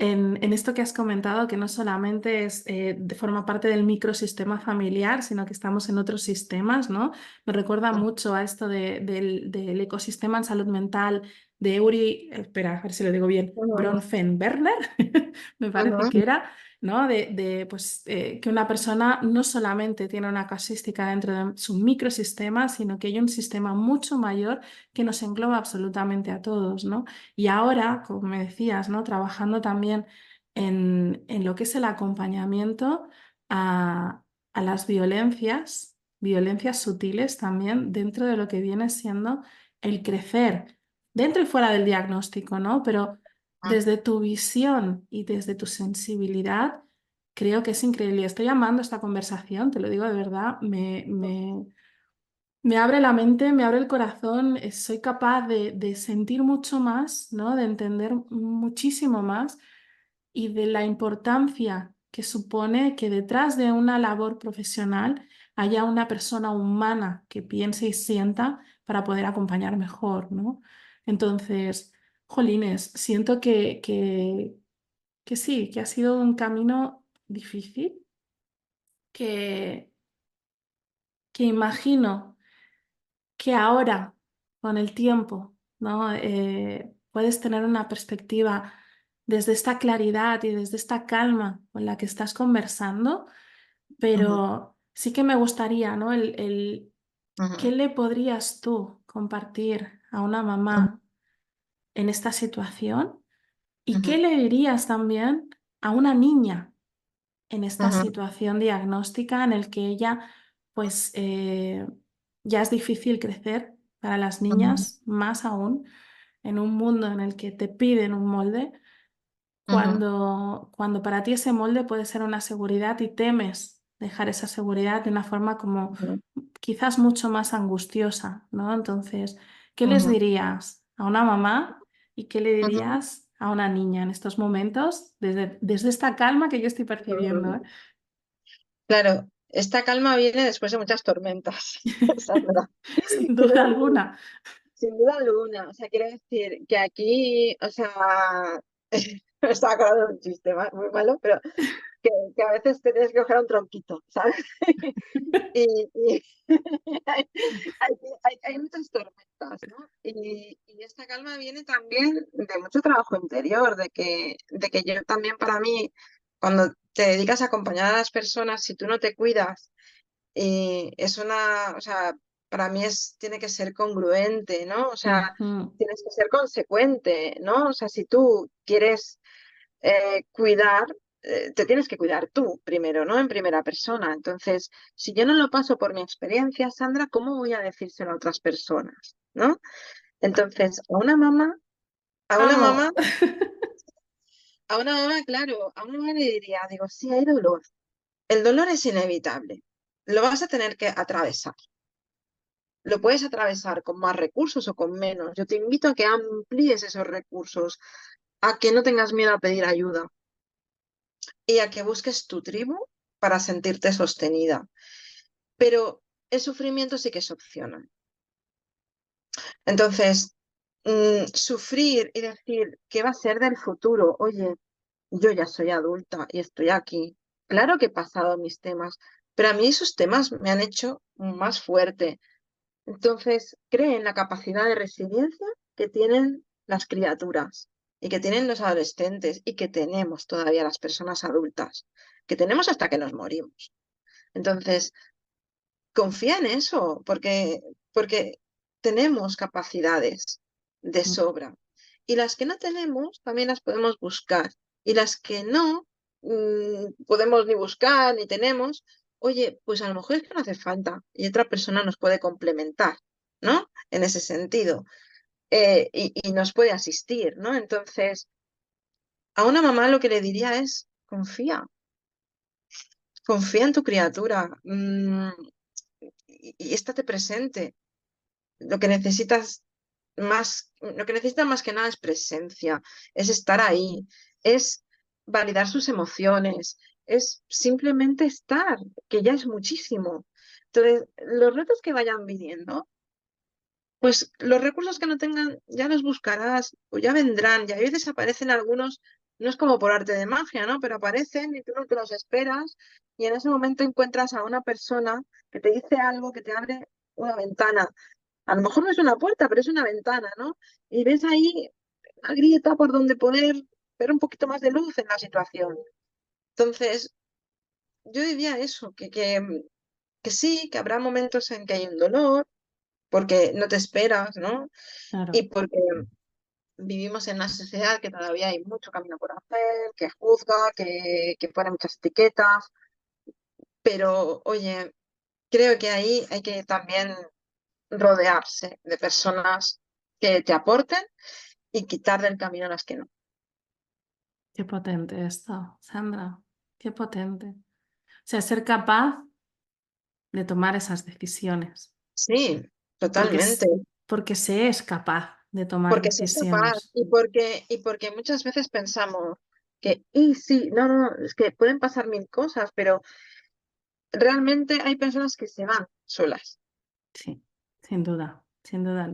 En esto que has comentado, que no solamente forma parte del microsistema familiar, sino que estamos en otros sistemas, ¿no? Me recuerda mucho a esto del ecosistema en salud mental de Uri, espera, a ver si lo digo bien, ujú, Bronfenberner, me parece que ujú, era, ¿no? Pues, que una persona no solamente tiene una casística dentro de su microsistema, sino que hay un sistema mucho mayor que nos engloba absolutamente a todos, ¿no? Y ahora, como me decías, ¿no? Trabajando también en lo que es el acompañamiento a las violencias sutiles también dentro de lo que viene siendo el crecer, dentro y fuera del diagnóstico, ¿no? Pero ujú. desde tu visión y desde tu sensibilidad, creo que es increíble. Estoy amando esta conversación, te lo digo de verdad, me abre la mente, me abre el corazón, soy capaz de sentir mucho más, ¿no? De entender muchísimo más y de la importancia que supone que detrás de una labor profesional haya una persona humana que piense y sienta para poder acompañar mejor, ¿no? Entonces, jolines, siento que que sí, que ha sido un camino difícil, que, que imagino que ahora, con el tiempo, ¿no? Puedes tener una perspectiva desde esta claridad y desde esta calma con la que estás conversando, Ujú, pero sí que me gustaría, ¿no? ¿Qué ujú, le podrías tú compartir a una ujú, mamá en esta situación? ¿Y qué ujú, le dirías también a una niña en esta ujú, situación diagnóstica en el que ella, pues, ya es difícil crecer para las ujú, niñas, más aún en un mundo en el que te piden un molde, ujú, cuando para ti ese molde puede ser una seguridad y temes dejar esa seguridad de una forma como ujú, quizás mucho más angustiosa, ¿no? Entonces, ¿qué les ujú, dirías a una mamá y qué le ujú, dirías a una niña en estos momentos desde esta calma que yo estoy percibiendo, ¿eh? ujú. Claro, esta calma viene después de muchas tormentas, Sandra. Sin Quiero duda decir, alguna. sin duda alguna, o sea, quiero decir que aquí, o sea, me estaba acordando de un chiste muy malo, pero que a veces te tienes que coger un tronquito, ¿sabes? Y hay, hay muchas tormentas, ¿no? Y esta calma viene también de mucho trabajo interior, de que yo también para mí, cuando te dedicas a acompañar a las personas, si tú no te cuidas, es una, o sea, para mí tiene que ser congruente, ¿no? O sea, Ujú, tienes que ser consecuente, ¿no? O sea, si tú quieres cuidar, te tienes que cuidar tú primero, ¿no? En primera persona. Entonces, si yo no lo paso por mi experiencia, Sandra, ¿cómo voy a decírselo a otras personas? ¿No? Entonces, a una mamá, amo. a una mamá, claro, a una mamá le diría, digo, sí, hay dolor. El dolor es inevitable. Lo vas a tener que atravesar. Lo puedes atravesar con más recursos o con menos. Yo te invito a que amplíes esos recursos, a que no tengas miedo a pedir ayuda y a que busques tu tribu para sentirte sostenida. Pero el sufrimiento sí que es opcional. Entonces, sufrir y decir qué va a ser del futuro, oye, yo ya soy adulta y estoy aquí. Claro que he pasado mis temas, pero a mí esos temas me han hecho más fuerte. Entonces, cree en la capacidad de resiliencia que tienen las criaturas y que tienen los adolescentes y que tenemos todavía las personas adultas, que tenemos hasta que nos morimos. Entonces, confía en eso, porque tenemos capacidades de sobra. Y las que no tenemos, también las podemos buscar. Y las que no podemos ni buscar ni tenemos, oye, pues a lo mejor es que no hace falta y otra persona nos puede complementar, ¿no? En ese sentido, y nos puede asistir, ¿no? Entonces, a una mamá lo que le diría es, confía en tu criatura, y estate presente. Lo que necesitas lo que necesita más que nada es presencia, es estar ahí, es validar sus emociones, es simplemente estar, que ya es muchísimo. Entonces, los retos que vayan viniendo, pues los recursos que no tengan ya los buscarás o ya vendrán. Y a veces aparecen algunos, no es como por arte de magia, ¿no? Pero aparecen y tú no te los esperas y en ese momento encuentras a una persona que te dice algo que te abre una ventana. A lo mejor no es una puerta, pero es una ventana, ¿no? Y ves ahí una grieta por donde poder ver un poquito más de luz en la situación. Entonces, yo diría eso, que sí, que habrá momentos en que hay un dolor, porque no te esperas, ¿no? Claro. Y porque vivimos en una sociedad que todavía hay mucho camino por hacer, que juzga, que pone muchas etiquetas, pero oye, creo que ahí hay que también rodearse de personas que te aporten y quitar del camino a las que no. Qué potente esto, Sandra. Qué potente. O sea, ser capaz de tomar esas decisiones. Sí, Porque, totalmente. porque se es capaz de tomar Porque se es capaz decisiones. y porque muchas veces pensamos que, y sí, no, no, es que pueden pasar mil cosas, pero realmente hay personas que Sí, sin duda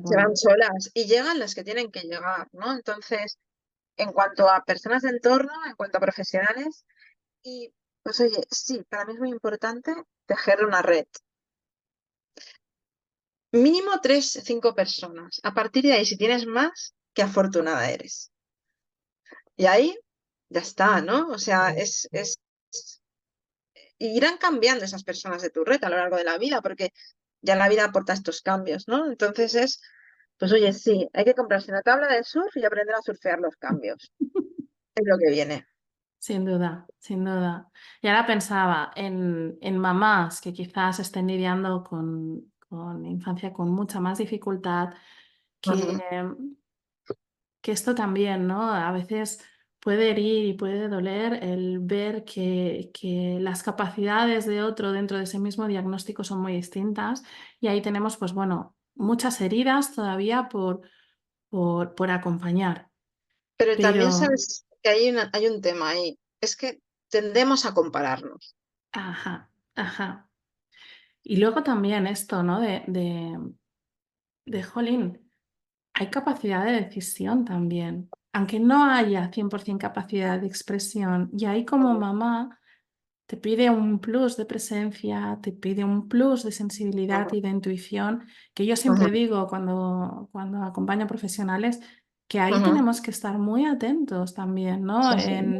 se van alguna. solas y llegan las que tienen que llegar, ¿no? Entonces, en cuanto a personas de entorno, en cuanto a profesionales. Y pues oye, sí, para mí es muy importante tejer una red. Mínimo tres, cinco personas. A partir de ahí, si tienes más, qué afortunada eres. Y ahí ya está, ¿no? O sea, y irán cambiando esas personas de tu red a lo largo de la vida, porque ya la vida aporta estos cambios, ¿no? Entonces pues oye, sí, hay que comprarse una tabla de surf y aprender a surfear los cambios. Es lo que viene. Sin duda, sin duda. Y ahora pensaba en mamás que quizás estén lidiando con infancia con mucha más dificultad, que, Ujú, que esto también, ¿no? A veces puede herir y puede doler el ver que las capacidades de otro dentro de ese mismo diagnóstico son muy distintas y ahí tenemos, pues bueno, muchas heridas todavía por acompañar. pero también Pero, sabes que hay un tema ahí. Es que tendemos a compararnos. ajá, ajá. Y luego también esto, ¿no? Jolín, hay capacidad de decisión también. Aunque no haya 100% capacidad de expresión, y ahí como mamá te pide un plus de presencia, te pide un plus de sensibilidad Ujú, y de intuición, que yo siempre ujú, digo cuando acompaño a profesionales, que ahí ujú. tenemos que estar muy atentos también, ¿no? Sí, sí.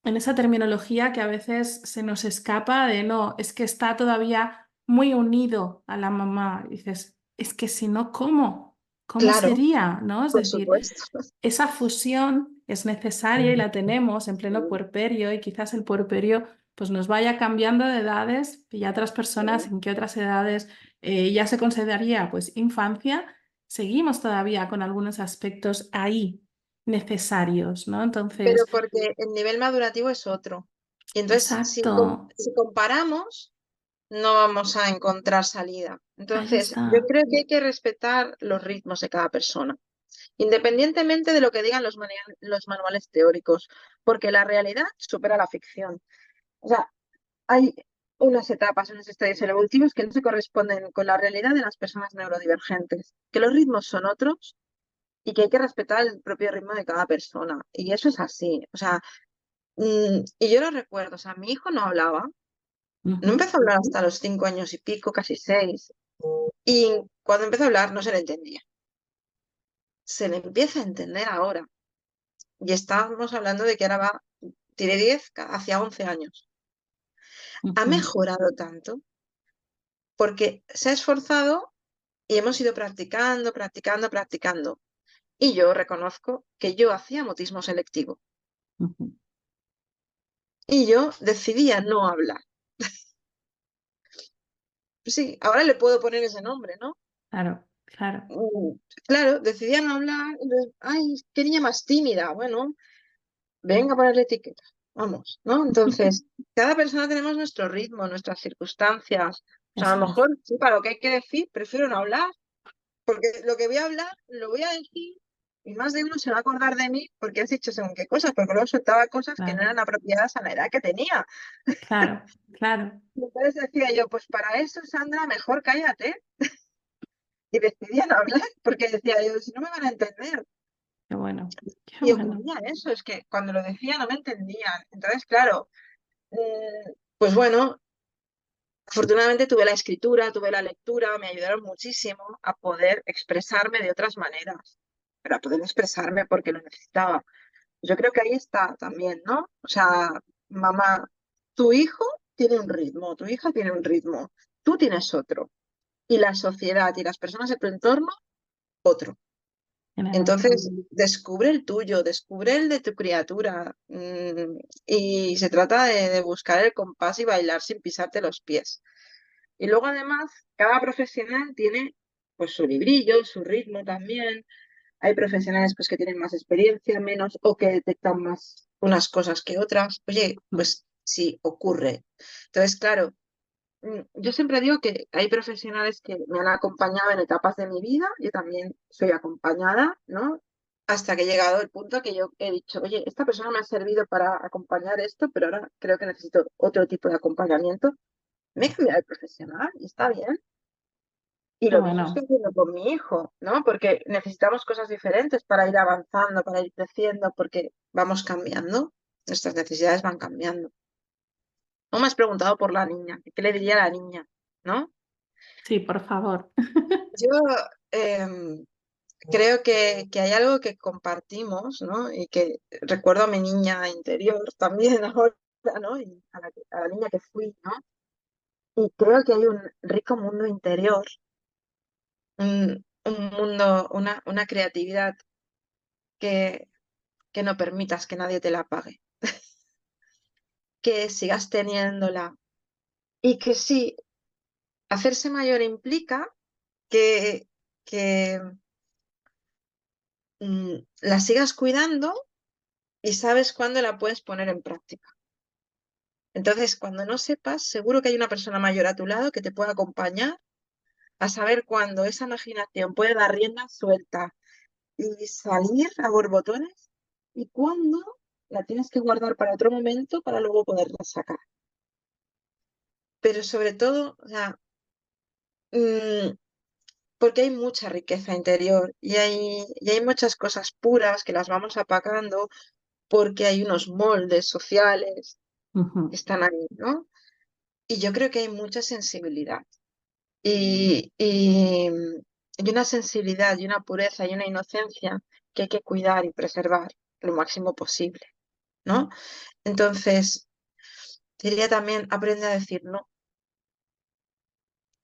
En esa terminología que a veces se nos escapa de no, es que está todavía muy unido a la mamá. Y dices, es que si no, ¿cómo? ¿Cómo Claro, sería? ¿No? Es por decir, supuesto. esa fusión es necesaria y la tenemos en pleno puerperio y quizás el puerperio pues nos vaya cambiando de edades y ya otras personas en que otras edades ya se consideraría pues infancia, seguimos todavía con algunos aspectos ahí necesarios, ¿no? Pero Entonces, porque el nivel madurativo es otro. Y entonces, exacto, si comparamos, no vamos a encontrar salida. ahí Entonces, yo está, creo que hay que respetar los ritmos de cada persona, independientemente de lo que digan los manuales teóricos, porque la realidad supera la ficción. O sea, hay unas etapas, unos estadios evolutivos que no se corresponden con la realidad de las personas neurodivergentes, que los ritmos son otros y que hay que respetar el propio ritmo de cada persona. Y eso es así. O sea, y yo lo recuerdo, o sea, mi hijo no hablaba, no ujú, empezó a hablar hasta los 5 años y pico, casi 6. Y cuando empezó a hablar no se le entendía. Se le empieza a entender ahora. Y estábamos hablando de que ahora tiene 10 hacia 11 años. Ha ujú, mejorado tanto porque se ha esforzado y hemos ido practicando, practicando, practicando. Y yo reconozco que yo hacía mutismo selectivo. ujú. Y yo decidía no hablar. Sí, ahora le puedo poner ese nombre, ¿no? Claro, claro, Mm, Claro, decidían hablar, entonces, ay, qué niña más tímida. Bueno, venga a ponerle etiqueta, vamos, ¿no? Entonces, cada persona tenemos nuestro ritmo, nuestras circunstancias. O sea, a eso lo es, mejor, sí, para lo que hay que decir, prefiero no hablar, porque lo que voy a hablar, lo voy a decir, y más de uno se va a acordar de mí porque has dicho según qué cosas, porque luego soltaba cosas que no claro, eran apropiadas a la edad que tenía. claro, claro, Y entonces decía yo, pues para eso, Sandra, mejor cállate. Y decidían hablar, porque decía yo, si no me van a entender. qué bueno, qué Y bueno. ocurría eso, es que cuando lo decía no me entendían. Entonces, claro, pues bueno, afortunadamente tuve la escritura, tuve la lectura, me ayudaron muchísimo a poder expresarme de otras maneras, pero a poder expresarme porque lo necesitaba. Yo creo que ahí está también, ¿no? O sea, mamá, tu hijo tiene un ritmo, tu hija tiene un ritmo, tú tienes otro, y la sociedad y las personas de tu entorno, otro. Tienen otro. Entonces, descubre el tuyo, descubre el de tu criatura, y se trata de buscar el compás y bailar sin pisarte los pies. Y luego, además, cada profesional tiene pues su librillo, su ritmo también. Hay profesionales pues que tienen más experiencia, menos, o que detectan más unas cosas que otras. Oye, Mm, pues sí, ocurre. Entonces, claro, yo siempre digo que hay profesionales que me han acompañado en etapas de mi vida, yo también soy acompañada, ¿no? Hasta que he llegado al punto que yo he dicho, oye, esta persona me ha servido para acompañar esto, pero ahora creo que necesito otro tipo de acompañamiento. Me he cambiado de profesional y está bien. Y Qué lo mismo estoy bueno. haciendo con mi hijo, ¿no? Porque necesitamos cosas diferentes para ir avanzando, para ir creciendo, porque vamos cambiando, nuestras necesidades van cambiando. No me has preguntado por la niña, ¿qué le diría a la niña? ¿No? Sí, por favor. Yo em, creo que hay algo que compartimos, ¿no? Y que recuerdo a mi niña interior también ahora, ¿no? Y a la niña que fui, ¿no? Y creo que hay un rico mundo interior, un mundo, una creatividad que, que no permitas que nadie te la pague, que sigas teniéndola y que sí, hacerse mayor implica que, que la sigas cuidando y sabes cuándo la puedes poner en práctica. Entonces, cuando no sepas, seguro que hay una persona mayor a tu lado que te pueda acompañar a saber cuándo esa imaginación puede dar rienda suelta y salir a borbotones y cuándo la tienes que guardar para otro momento para luego poderla sacar. Pero sobre todo, o sea, mm, porque hay mucha riqueza interior y hay muchas cosas puras que las vamos apagando porque hay unos moldes sociales que Ujú. están ahí, ¿no? Y yo creo que hay mucha sensibilidad y una sensibilidad y una pureza y una inocencia que hay que cuidar y preservar lo máximo posible, ¿no? Entonces, diría también, aprende a decir no,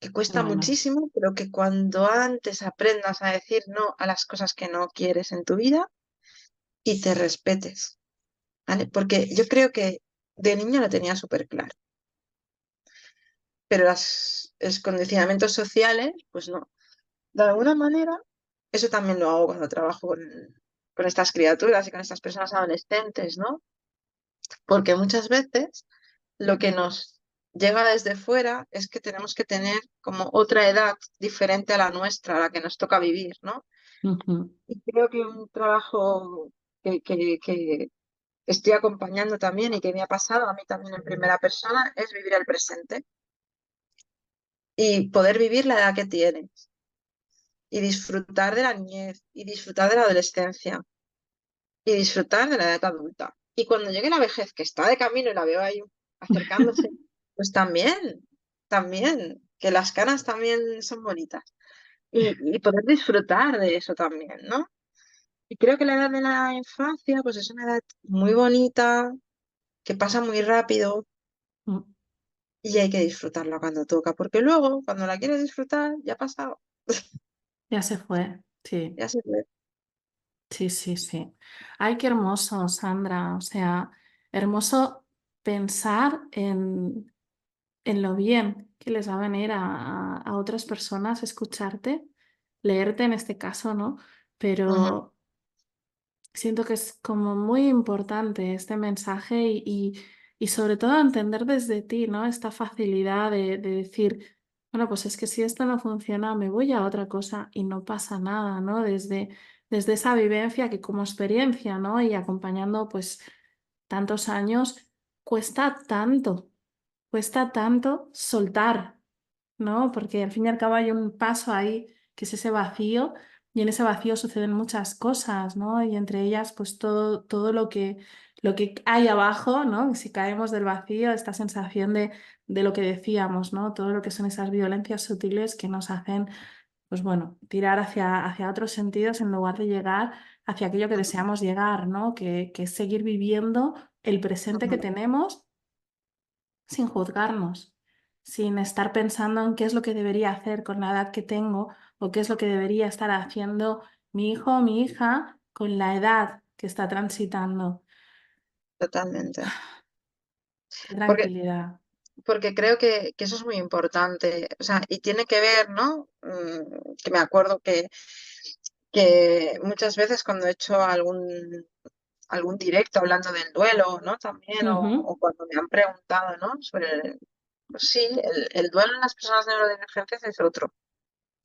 que Qué cuesta bueno. muchísimo, pero que cuando antes aprendas a decir no a las cosas que no quieres en tu vida y te respetes, ¿vale? Porque yo creo que de niña lo tenía súper claro, pero los condicionamientos sociales, pues no. De alguna manera, eso también lo hago cuando trabajo con estas criaturas y con estas personas adolescentes, ¿no? Porque muchas veces lo que nos llega desde fuera es que tenemos que tener como otra edad diferente a la nuestra, a la que nos toca vivir, ¿no? Ujú. Y creo que un trabajo que estoy acompañando también y que me ha pasado a mí también en primera persona es vivir el presente y poder vivir la edad que tienes y disfrutar de la niñez y disfrutar de la adolescencia y disfrutar de la edad adulta. Y cuando llegue la vejez, que está de camino y la veo ahí acercándose, pues también, que las canas también son bonitas. Y poder disfrutar de eso también, ¿no? Y creo que la edad de la infancia, pues es una edad muy bonita, que pasa muy rápido Mm. y hay que disfrutarla cuando toca, porque luego, cuando la quieres disfrutar, ya ha pasado, Ya se fue. Sí, ya se fue. sí, sí, sí. Ay, qué hermoso, Sandra. O sea, hermoso pensar en lo bien que les va a venir a otras personas escucharte, leerte en este caso, ¿no? Ujú, Pero siento que es como muy importante este mensaje y sobre todo entender desde ti, ¿no? Esta facilidad de decir, bueno, pues es que si esto no funciona, me voy a otra cosa y no pasa nada, ¿no? Desde esa vivencia que como experiencia, ¿no? Y acompañando pues tantos años, cuesta tanto soltar, ¿no? Porque al fin y al cabo hay un paso ahí que es ese vacío y en ese vacío suceden muchas cosas, ¿no? Y entre ellas pues todo lo que hay abajo, ¿no? Si caemos del vacío, esta sensación de lo que decíamos, ¿no? Todo lo que son esas violencias sutiles que nos hacen, pues bueno, tirar hacia otros sentidos en lugar de llegar hacia aquello que deseamos llegar, ¿no? Que es seguir viviendo el presente que ujú. tenemos sin juzgarnos, sin estar pensando en qué es lo que debería hacer con la edad que tengo o qué es lo que debería estar haciendo mi hijo o mi hija con la edad que está transitando. Totalmente. Qué Porque tranquilidad. porque creo que eso es muy importante. O sea, y tiene que ver, ¿no? Que me acuerdo que muchas veces cuando he hecho algún directo hablando del duelo, ¿no? También, Ujú. o cuando me han preguntado, ¿no? Pues sí, el duelo en las personas neurodivergentes es otro,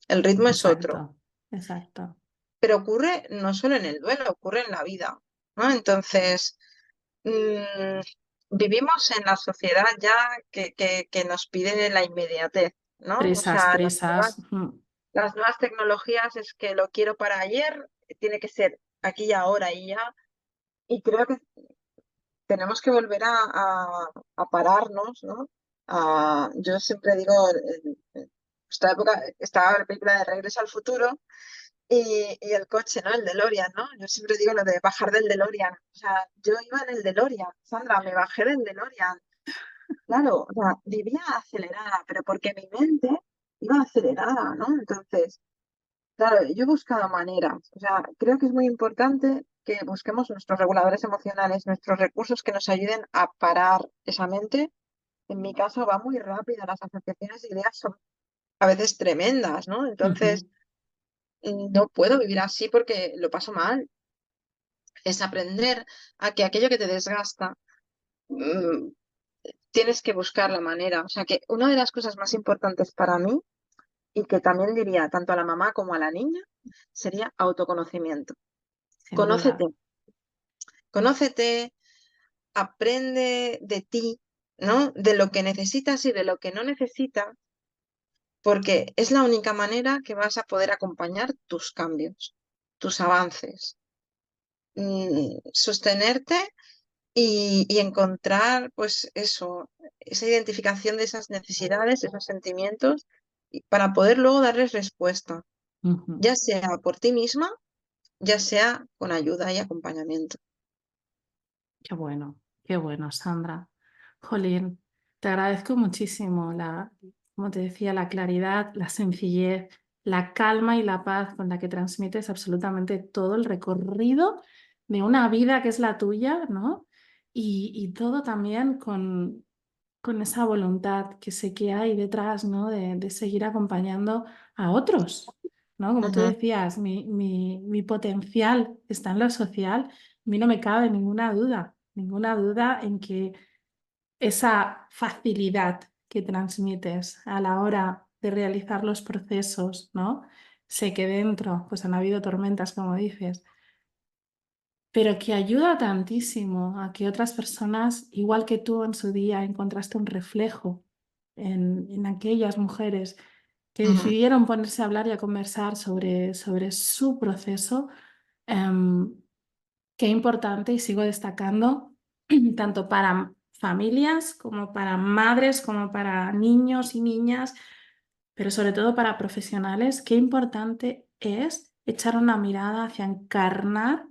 el ritmo es otro, Exacto, exacto. pero ocurre no solo en el duelo, ocurre en la vida, ¿no? Entonces, mm, vivimos en la sociedad ya que nos pide la inmediatez, ¿no? O Prisas, sea, prisas. Ujú. las nuevas tecnologías es que lo quiero para ayer, tiene que ser aquí y ahora y ya. Y creo que tenemos que volver a pararnos, ¿no? Yo siempre digo, en esta época estaba la película de Regreso al Futuro y el coche, ¿no? El DeLorean, ¿no? Yo siempre digo lo de bajar del DeLorean. O sea, yo iba en el DeLorean, Sandra, me bajé del DeLorean. Claro, o sea, vivía acelerada, pero porque mi mente iba acelerada, ¿no? Entonces, claro, yo he buscado maneras. O sea, creo que es muy importante que busquemos nuestros reguladores emocionales, nuestros recursos que nos ayuden a parar esa mente. En mi caso va muy rápido, las asociaciones de ideas son a veces tremendas, ¿no? Entonces, Ujú, no puedo vivir así porque lo paso mal. Es aprender a que aquello que te desgasta, mm, tienes que buscar la manera. O sea, que una de las cosas más importantes para mí, y que también diría tanto a la mamá como a la niña, sería autoconocimiento. sin Conócete, duda. conócete, aprende de ti, ¿no? De lo que necesitas y de lo que no necesitas, porque es la única manera que vas a poder acompañar tus cambios, tus avances, sostenerte y encontrar, pues eso, esa identificación de esas necesidades, esos sentimientos, y para poder luego darles respuesta, Ujú. ya sea por ti misma, ya sea con ayuda y acompañamiento. Qué bueno, Sandra. Jolín, te agradezco muchísimo como te decía, la claridad, la sencillez, la calma y la paz con la que transmites absolutamente todo el recorrido de una vida que es la tuya, ¿no? Y todo también con esa voluntad que sé que hay detrás, ¿no? De seguir acompañando a otros, ¿no? Como tú Ujú, decías, mi potencial está en lo social. A mí no me cabe ninguna duda en que esa facilidad que transmites a la hora de realizar los procesos, ¿no? Sé que dentro, pues han habido tormentas, como dices, pero que ayuda tantísimo a que otras personas, igual que tú en su día, encontraste un reflejo en aquellas mujeres que ujú, decidieron ponerse a hablar y a conversar sobre su proceso. em, Qué importante y sigo destacando, tanto para familias como para madres, como para niños y niñas, pero sobre todo para profesionales, qué importante es echar una mirada hacia encarnar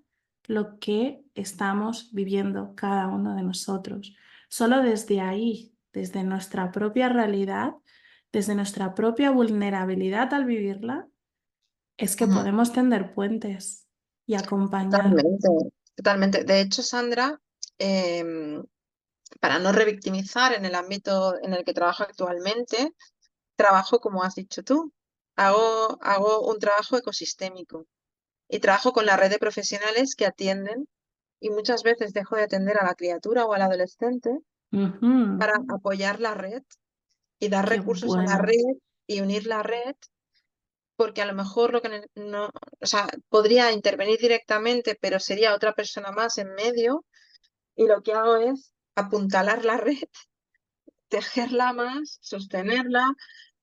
lo que estamos viviendo cada uno de nosotros. Solo desde ahí, desde nuestra propia realidad, desde nuestra propia vulnerabilidad al vivirla, es que ujú. podemos tender puentes y acompañar. Totalmente, totalmente. De hecho, Sandra, em, para no revictimizar en el ámbito en el que trabajo actualmente, trabajo como has dicho tú. Hago un trabajo ecosistémico y trabajo con la red de profesionales que atienden y muchas veces dejo de atender a la criatura o al adolescente Ujú. para apoyar la red y dar Qué recursos a la bueno. red y unir la red, porque a lo mejor lo que no, o sea, podría intervenir directamente, pero sería otra persona más en medio y lo que hago es apuntalar la red, tejerla más, sostenerla,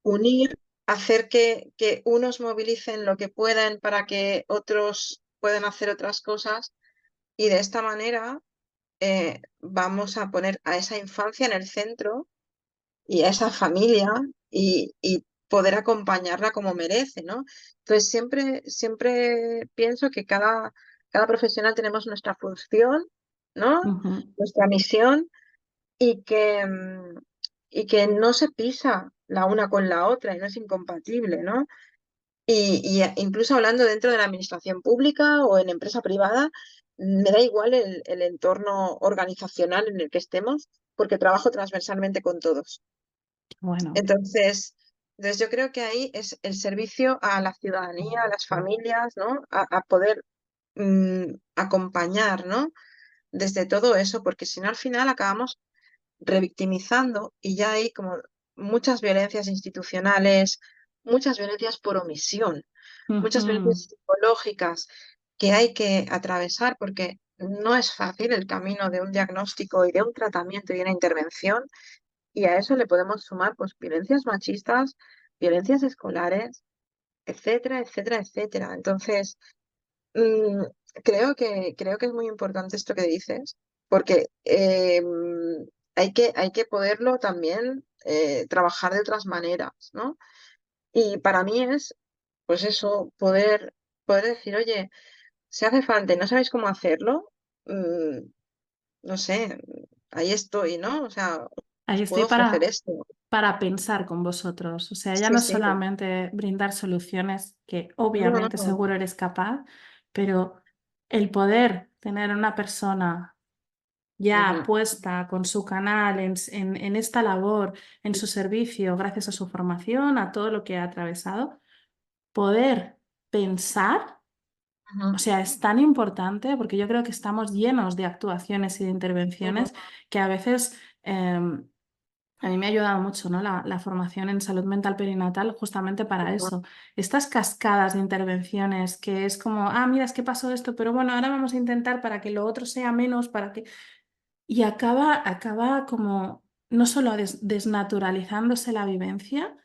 unir, hacer que unos movilicen lo que puedan para que otros puedan hacer otras cosas y de esta manera vamos a poner a esa infancia en el centro y a esa familia y poder acompañarla como merece, ¿no? Entonces siempre pienso que cada profesional tenemos nuestra función, ¿no? Ujú, Nuestra misión y y que no se pisa la una con la otra y no es incompatible, ¿no? Incluso hablando dentro de la administración pública o en empresa privada, me da igual el entorno organizacional en el que estemos, porque trabajo transversalmente con todos. qué bueno. Entonces yo creo que ahí es el servicio a la ciudadanía, a las familias, ¿no? A poder acompañar, ¿no? Desde todo eso, porque si no al final acabamos revictimizando y ya hay como muchas violencias institucionales, muchas violencias por omisión, muchas Ujú, violencias psicológicas que hay que atravesar porque no es fácil el camino de un diagnóstico y de un tratamiento y una intervención y a eso le podemos sumar pues violencias machistas, violencias escolares. etcétera, etcétera, etcétera. Entonces, mm, creo que es muy importante esto que dices, porque hay que poderlo también trabajar de otras maneras, ¿no? Y para mí es, pues eso, poder decir, oye, si hace falta y no sabéis cómo hacerlo, mm, no sé, ahí estoy, ¿no? O sea, Ahí os estoy puedo ofrecer esto. para pensar con vosotros. O sea, ya Sí, no sí. solamente brindar soluciones, que No, obviamente no. seguro eres capaz, pero el poder tener una persona ya Ujú, puesta con su canal en esta labor, en su servicio, gracias a su formación, a todo lo que ha atravesado, poder pensar. O ujú, sea, es tan importante porque yo creo que estamos llenos de actuaciones y de ujú, intervenciones que a veces a mí me ha ayudado mucho, ¿no? La formación en salud mental perinatal justamente para ujú, eso. Estas cascadas de intervenciones que es como, ah, mira, es que pasó esto, pero bueno, ahora vamos a intentar para que lo otro sea menos, para que... Y acaba como no solo desnaturalizándose la vivencia,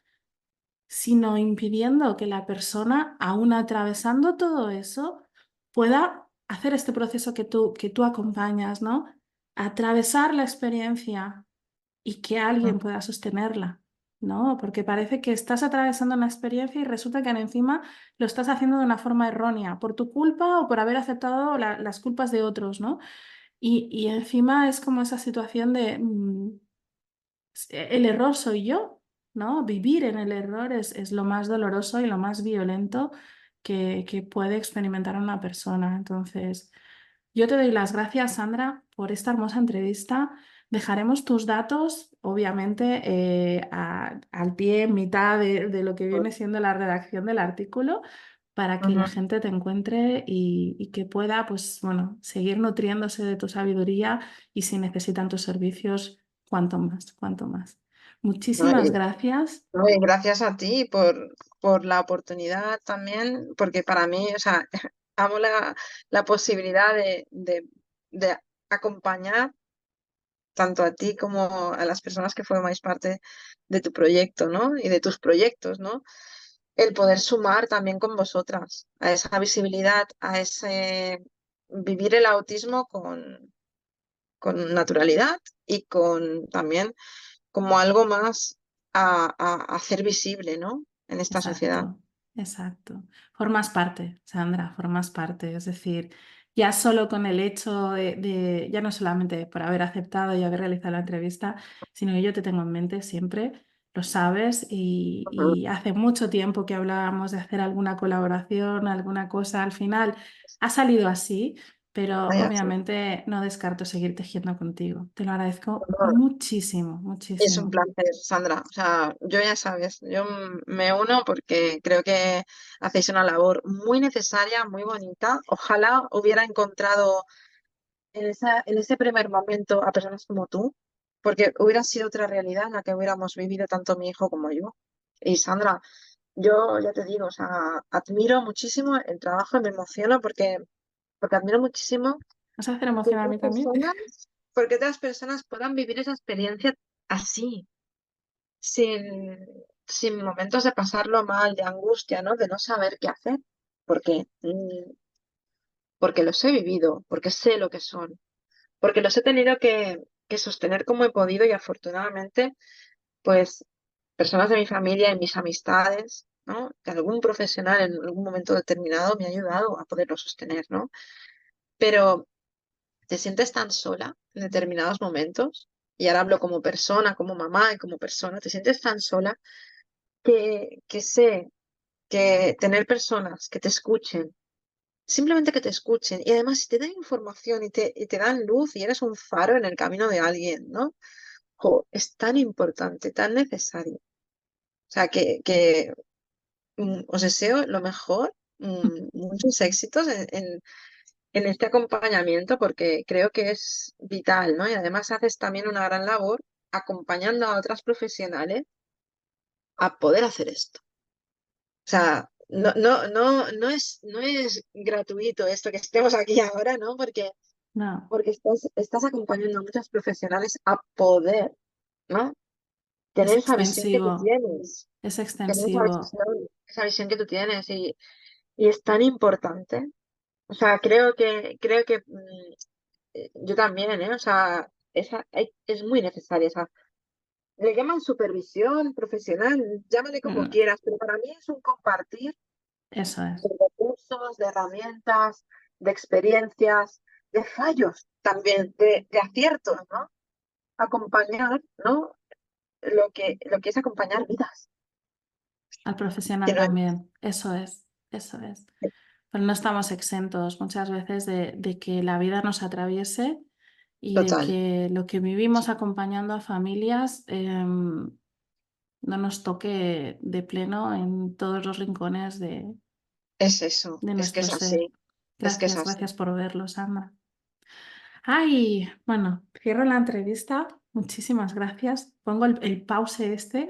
sino impidiendo que la persona, aún atravesando todo eso, pueda hacer este proceso que tú acompañas, ¿no? Atravesar la experiencia y que ujú. alguien pueda sostenerla, ¿no? Porque parece que estás atravesando una experiencia y resulta que encima lo estás haciendo de una forma errónea, por tu culpa o por haber aceptado las culpas de otros, ¿no? Y encima es como esa situación de el error soy yo, ¿no? Vivir en el error es lo más doloroso y lo más violento que puede experimentar una persona. Entonces, yo te doy las gracias, Sandra, por esta hermosa entrevista. Dejaremos tus datos, obviamente, al pie, en mitad de lo que viene siendo la redacción del artículo, para que la Ujú. gente te encuentre y que pueda, pues, bueno, seguir nutriéndose de tu sabiduría y si necesitan tus servicios, cuanto más, cuanto más. No, Muchísimas gracias. gracias a ti por la oportunidad también, porque para mí, o sea, amo la posibilidad de acompañar tanto a ti como a las personas que formáis parte de tu proyecto, ¿no? Y de tus proyectos, ¿no? El poder sumar también con vosotras a esa visibilidad, a ese vivir el autismo con naturalidad y con también como algo más a hacer visible, ¿no? En esta sociedad. Exacto, exacto. Formas parte, Sandra, formas parte. Es decir, ya solo con el hecho ya no solamente por haber aceptado y haber realizado la entrevista, sino que yo te tengo en mente siempre, lo sabes, Ujú. y hace mucho tiempo que hablábamos de hacer alguna colaboración, alguna cosa. Al final ha salido así, pero Vaya, sí. obviamente no descarto seguir tejiendo contigo. Te lo agradezco muchísimo, Es un muchísimo. placer, Sandra. O sea, yo ya sabes, yo me uno porque creo que hacéis una labor muy necesaria, muy bonita. Ojalá hubiera encontrado en ese primer momento a personas como tú, porque hubiera sido otra realidad en la que hubiéramos vivido tanto mi hijo como yo. Y Sandra, yo ya te digo, o sea, admiro muchísimo el trabajo y me emociono porque admiro muchísimo ¿Vas a hacer que emocionar a otras mí también? personas, porque otras personas puedan vivir esa experiencia así, sin, sin momentos de pasarlo mal, de angustia, ¿no? De no saber qué hacer, porque, porque los he vivido, porque sé lo que son, porque los he tenido que sostener como he podido y afortunadamente, pues, personas de mi familia y mis amistades, ¿no? Que algún profesional en algún momento determinado me ha ayudado a poderlo sostener, ¿no? Pero te sientes tan sola en determinados momentos, y ahora hablo como persona, como mamá y como persona, te sientes tan sola que sé que tener personas que te escuchen, simplemente que te escuchen, y además si te dan información y te dan luz y eres un faro en el camino de alguien, ¿no? Jo, es tan importante, tan necesario. O sea, que os deseo lo mejor, muchos éxitos en este acompañamiento porque creo que es vital, ¿no? Y además haces también una gran labor acompañando a otras profesionales a poder hacer esto. O sea, no es gratuito esto que estemos aquí ahora, ¿no? Porque, No, porque estás acompañando a muchos profesionales a poder, ¿no? es Tener esa visión que tú extensivo, tienes, es tener esa extensivo. visión. esa visión que tú tienes y es tan importante. O sea, creo que yo también, ¿eh? O sea, es muy necesaria esa. Le llaman supervisión profesional, llámale como Mm, quieras, pero para mí es un compartir eso de es. recursos, de herramientas, de experiencias, de fallos también, de aciertos, ¿no? Acompañar, ¿no? Lo que es acompañar vidas. Al Que profesional no es también. Eso es. Eso es. Pero no estamos exentos muchas veces de que la vida nos atraviese y de total. que lo que vivimos acompañando a familias no nos toque de pleno en todos los rincones Es eso, de es que nuestro es ser. así, es que es Gracias, así. gracias por verlo, Sandra. Ay, bueno, cierro la entrevista. Muchísimas gracias. Pongo el pause este.